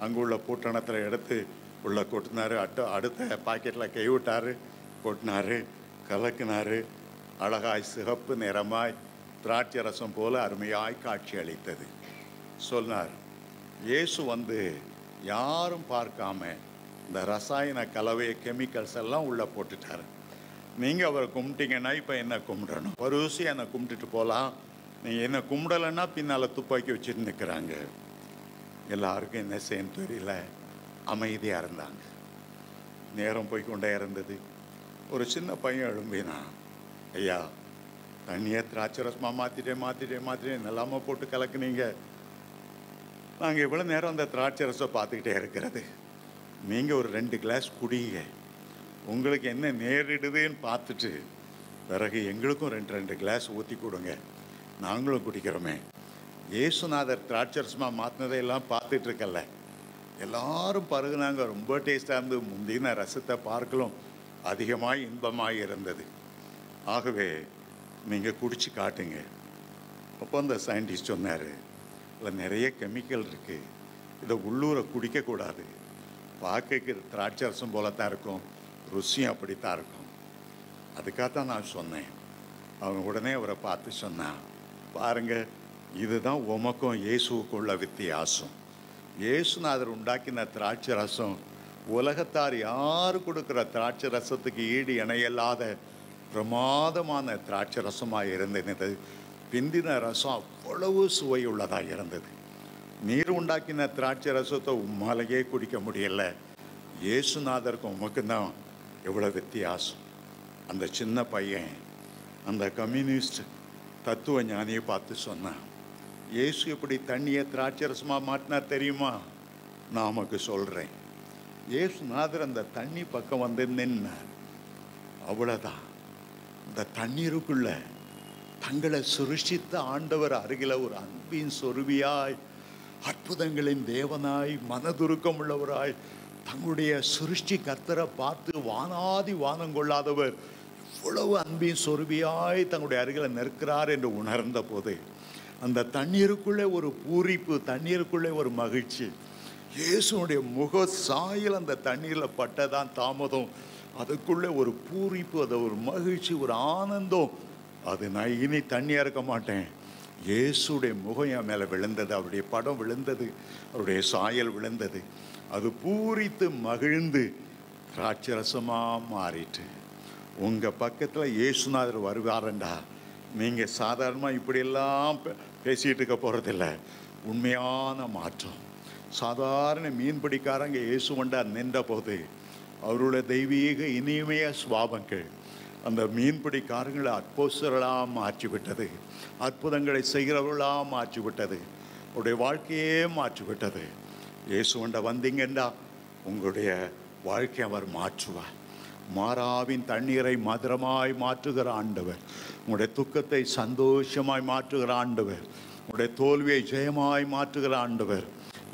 அங்கே உள்ள பூட்டணத்தில் எடுத்து உள்ளே கொட்டினார். அடுத்த பாக்கெட்டில் கை விட்டார், கொட்டினார், கலக்கினார். அழகாய் சிகப்பு நிறமாய் திராட்சை ரசம் போல அருமையாய் காட்சி அளித்தது. சொன்னார், இயேசு வந்து யாரும் பார்க்காம இந்த ரசாயன கலவை கெமிக்கல்ஸ் எல்லாம் உள்ளே போட்டுட்டார். நீங்கள் அவரை கும்பிட்டீங்கன்னா இப்போ என்ன கும்பிடணும்? வரிசை என்னை கும்பிட்டுட்டு போகலாம். நீங்கள் என்ன கும்பிடலைன்னா பின்னால் துப்பாக்கி வச்சுட்டு நிற்கிறாங்க. எல்லாருக்கும் என்ன செய்யணும் தெரியல, அமைதியாக இருந்தாங்க. நேரம் போய்கொண்டே இருந்தது. ஒரு சின்ன பையன் எழும்பினா, ஐயா தண்ணியை திராட்சரசமாக மாற்றிட்டேன் நல்லாமல் போட்டு கலக்குனீங்க. நாங்கள் இவ்வளோ நேரம் அந்த திராட்சரசம் பார்த்துக்கிட்டே இருக்கிறது. நீங்கள் ஒரு 2 கிளாஸ் குடிங்க. உங்களுக்கு என்ன நேரிடுதுன்னு பார்த்துட்டு பிறகு எங்களுக்கும் 2 கிளாஸ் ஊற்றி கொடுங்க, நாங்களும் குடிக்கிறோமே. இயேசுநாதர் திராட்சரசமாக மாற்றினதையெல்லாம் பார்த்துட்டு இருக்கல. எல்லாரும் பருகுனாங்க. ரொம்ப டேஸ்டாக இருந்து முந்தின ரசத்தை பார்க்கலாம் அதிகமாக இன்பமாக இருந்தது. ஆகவே நீங்கள் குடிச்சு காட்டுங்க. அப்போ அந்த சயின்டிஸ்ட் சொன்னார், இதில் நிறைய கெமிக்கல் இருக்குது, இதை உள்ளூரை குடிக்கக்கூடாது. பார்க்க திராட்சரசம் போல தான் இருக்கும், ருசியும் அப்படித்தான் இருக்கும். அதுக்காகத்தான் நான் சொன்னேன். அவங்க உடனே அவரை பார்த்து சொன்னான், பாருங்கள், இதுதான் உமக்கும் இயேசுக்குள்ள வித்தியாசம். இயேசுநாதர் உண்டாக்கின திராட்சை ரசம் உலகத்தார் யார் கொடுக்குற திராட்சை ரசத்துக்கு ஈடு இணையல்லாத பிரமாதமான திராட்சை ரசமாக இருந்தது. பிந்தின ரசம் அவ்வளவு சுவையுள்ளதாக இருந்தது. நீர் உண்டாக்கின திராட்சை ரசத்தை உம்மாலேயே குடிக்க முடியல. இயேசுநாதருக்கும் உமக்குந்தான் எவ்வளோ வித்தியாசம். அந்த சின்ன பையன் அந்த கம்யூனிஸ்ட் தத்துவ ஞானியை பார்த்து சொன்னான், இயேசு எப்படி தண்ணியை திராட்சை ரசமாக மாட்டினார் தெரியுமா? நான் நமக்கு சொல்கிறேன். இயேசுநாதர் அந்த தண்ணி பக்கம் வந்து நின்னார். அவ்வளோதான். இந்த தண்ணீருக்குள்ள தங்களை சிருஷ்டித்த ஆண்டவர் அருகில ஒரு அன்பின் சொருவியாய், அற்புதங்களின் தேவனாய், மனதுருக்கம் உள்ளவராய், தங்களுடைய சிருஷ்டி கர்த்தரை பார்த்து வானாதி வானம் கொள்ளாதவர் இவ்வளவு அன்பின் சொருவியாய் தங்களுடைய அருகில நிற்கிறார் என்று உணர்ந்த போது அந்த தண்ணீருக்குள்ளே ஒரு பூரிப்பு, தண்ணீருக்குள்ளே ஒரு மகிழ்ச்சி. இயேசுனுடைய முக சாயல் அந்த தண்ணீரில் பட்டதான் தாமதம். அதுக்குள்ளே ஒரு பூரிப்பு, அது ஒரு மகிழ்ச்சி, ஒரு ஆனந்தம். அது நான் இனி தண்ணியாக இருக்க மாட்டேன். இயேசுடைய முகம் என் மேலே விழுந்தது, அவருடைய படம் விழுந்தது, அவருடைய சாயல் விழுந்தது. அது பூரித்து மகிழ்ந்து திராட்சரசமாக மாறிட்டு. உங்கள் பக்கத்தில் இயேசுநாதர் வருவாரண்டா, நீங்கள் சாதாரணமாக இப்படியெல்லாம் பேசிகிட்டு இருக்க போகிறதில்ல. உண்மையான மாற்றம். சாதாரண மீன்பிடிக்காரங்க இயேசு கொண்டா நின்ற போது அவருடைய தெய்வீக இனிமைய சுவாபங்கள் அந்த மீன்பிடிக்காரங்களை அப்போஸ்தலர்களாக மாற்றிவிட்டது, அற்புதங்களை செய்கிறவர்களாக மாற்றிவிட்டது, அவருடைய வாழ்க்கையே மாற்றிவிட்டது. இயேசு கொண்ட வந்தீங்கன்னா உங்களுடைய வாழ்க்கை அவர் மாற்றுவார். மாறாவின் தண்ணீரை மதுரமாய் மாற்றுகிற ஆண்டவர், உங்களுடைய துக்கத்தை சந்தோஷமாய் மாற்றுகிற ஆண்டவர், உங்களுடைய தோல்வியை ஜெயமாய் மாற்றுகிற ஆண்டவர்.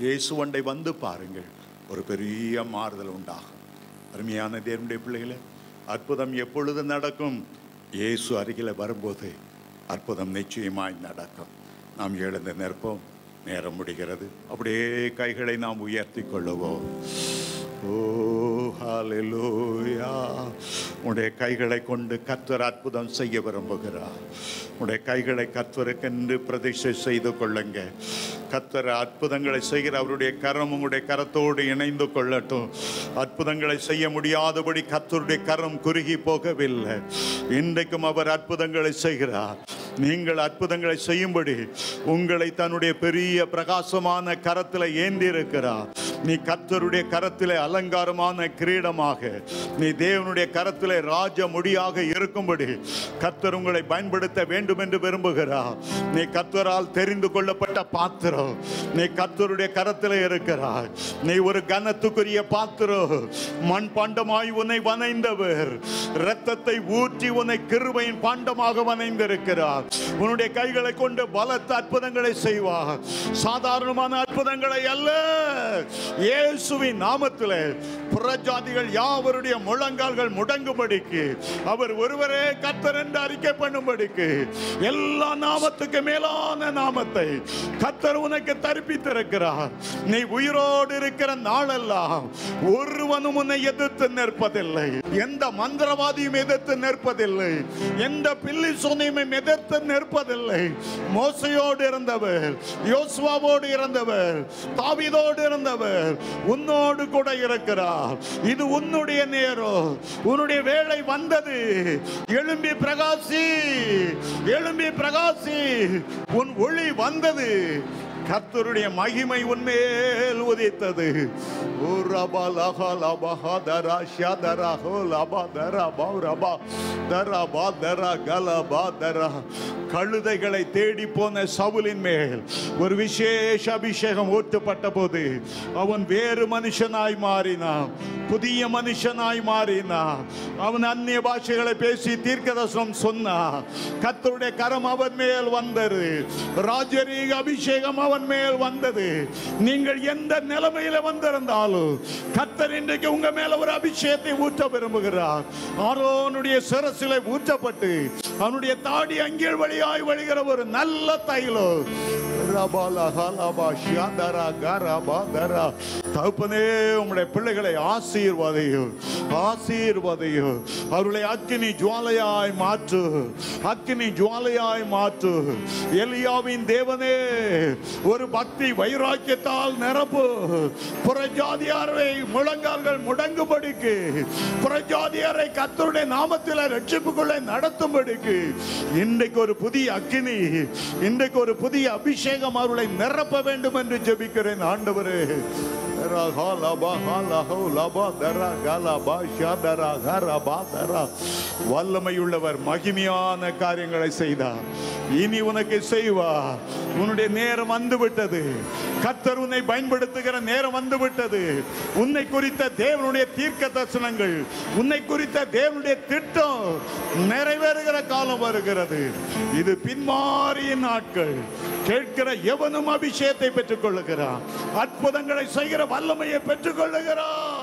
இயேசுவண்டை வந்து பாருங்கள், ஒரு பெரிய மாறுதல் உண்டாகும். அருமையான தேவனுடைய பிள்ளைகளே, அற்புதம் எப்பொழுது நடக்கும்? இயேசு அருகில் வரும்போது அற்புதம் நிச்சயமாய் நடக்கும். நாம் எழுந்து நிற்போம், நேரம் முடிகிறது. அப்படியே கைகளை நாம் உயர்த்தி கொள்ளுவோம். ஓ ஹல்லேலூயா. உடைய கைகளை கொண்டு கர்த்தர் அற்புதம் செய்ய விரும்புகிறார். உடைய கைகளை கர்த்தருக்கென்று பிரதிஷ்டை செய்து கொள்ளுங்க. கர்த்தர் அற்புதங்களை செய்கிற அவருடைய கரம் உங்களுடைய கரத்தோடு இணைந்து கொள்ளட்டும். அற்புதங்களை செய்ய முடியாதபடி கர்த்தருடைய கரம் குறுகி போகவில்லை. இன்றைக்கும் அவர் அற்புதங்களை செய்கிறார். நீங்கள் அற்புதங்களை செய்யும்படி உங்களை தன்னுடைய பெரிய பிரகாசமான கரத்தில் ஏந்தி இருக்கிறார். நீ கர்த்தருடைய கரத்திலே அலங்காரமான கிரீடமாக, நீ தேவனுடைய கரத்திலே ராஜ முடியாக இருக்கும்படி கர்த்தர் உங்களை பயன்படுத்த வேண்டும் என்று விரும்புகிறார். நீ கர்த்தரால் தெரிந்து கொள்ளப்பட்ட பாத்திரம். நீ கர்த்தருடைய கரத்திலே இருக்கிறாய். நீ ஒரு கனத்துக்குரிய பாத்திரம். மண் பாண்டமாய் உன்னை வனைந்தவர் இரத்தத்தை ஊற்றி உன்னை கிருபையின் பாண்டமாக வனைந்திருக்கிறார். உன்னுடைய கைகளை கொண்டு பலத்த அற்புதங்களை செய்வார். சாதாரணமான அற்புதங்களை அல்ல. இயேசுவின் நாமத்திலே புறஜாதிகள் யாவருடைய முழங்கால்கள் முடங்கும்படிக்கு, அவர் ஒருவரே கர்த்தர் என்று அறிக்கை பண்ணும்படிக்கு, எல்லா நாமத்துக்கு மேலான நாமத்தை கர்த்தர் உனக்கு தரிப்பித்திருக்கிறார். நீ உயிரோடு இருக்கிற நாளெல்லாம் ஒருவனும் உன்னை எதிர்த்து நிற்பதில்லை. எந்த மந்திரவாதியும் எதிர்த்து நிற்பதில்லை. எந்த பில்லி சோனியமும் எதிர்த்து நிற்பதில்லை. மோசையோடு இருந்தவர், யோசுவாவோடு இருந்தவர், தாவீதோடு இருந்தவர் உன்னோடு கூட இருக்கிறார். இது உன்னுடைய நேரம், உன்னுடைய வேளை வந்தது. எழும்பி பிரகாசி, எழும்பி பிரகாசி. உன் ஒளி வந்தது. கர்த்தருடைய மகிமை உன்மேல் உதித்தது. கழுதைகளை தேடி போன சவுலின் மேல் ஒரு விசேஷ அபிஷேகம் ஊற்றப்பட்ட போது அவன் வேறு மனுஷனாய் மாறினான், புதிய மனுஷனாய் மாறினான். அவன் அந்நிய பாஷைகளை பேசி தீர்க்கதரிசனம் சொன்னான். கர்த்தருடைய கரம் அவன் மேல் வந்தது. ராஜரீக அபிஷேகம் அவன் மேல் வந்தது. நீங்கள் எந்த நிலைமையில வந்திருந்தாலும் கர்த்தர் இன்றைக்கு உங்க மேல ஒரு அபிஷேகத்தை ஊற்ற விரும்புகிறார். ஆரோனுடைய சிரசிலே ஊற்றப்பட்டு அவனுடைய தாடி அங்கில் வழியாய் வழிகிற ஒரு நல்ல தைலம். தகப்பனே, உம்முடைய பிள்ளைகளை ஆசீர்வதியும், ஆசீர்வதியும். அவர்களை அக்கினி ஜுவாலையாய் மாற்று, அக்கினி ஜுவாலையாய் மாற்று. எலியாவின் தேவனே, ஒரு பக்தி வைராக்கியத்தால் நிரப்பு. புறஜாதியாரை முழங்கால்கள் முடங்கும்படிக்கு, புறஜாதியாரை கர்த்தருடைய நாமத்தில் ரட்சிப்புக்குள்ளே நடத்தும்படிக்கு இன்றைக்கு ஒரு புதிய அக்கினி, இன்றைக்கு ஒரு புதிய அபிஷேகம் அவர்களை நிரப்ப வேண்டும் என்று ஜெபிக்கிறேன். ஆண்டவரே, வல்லமையுள்ளவர் மகிமையான காரியங்களை செய்தார். இனி உனக்கு செய்வார். உன்னுடைய நேரம் வந்துவிட்டது. கர்த்தர் உன்னை பயன்படுத்துகிற நேரம் வந்துவிட்டது. உன்னை குறித்த தேவனுடைய தீர்க்க தரிசனங்கள், உன்னை குறித்த தேவனுடைய திட்டம் நிறைவேறுகிற காலம் வருகிறது. இது பின்மாறிய நாட்கள். கேட்கிற எவனும் அபிஷேகத்தை பெற்றுக் கொள்ளுகிறான். அற்புதங்களை செய்கிற வல்லமையை பெற்றுக் கொள்ளுகிறான்.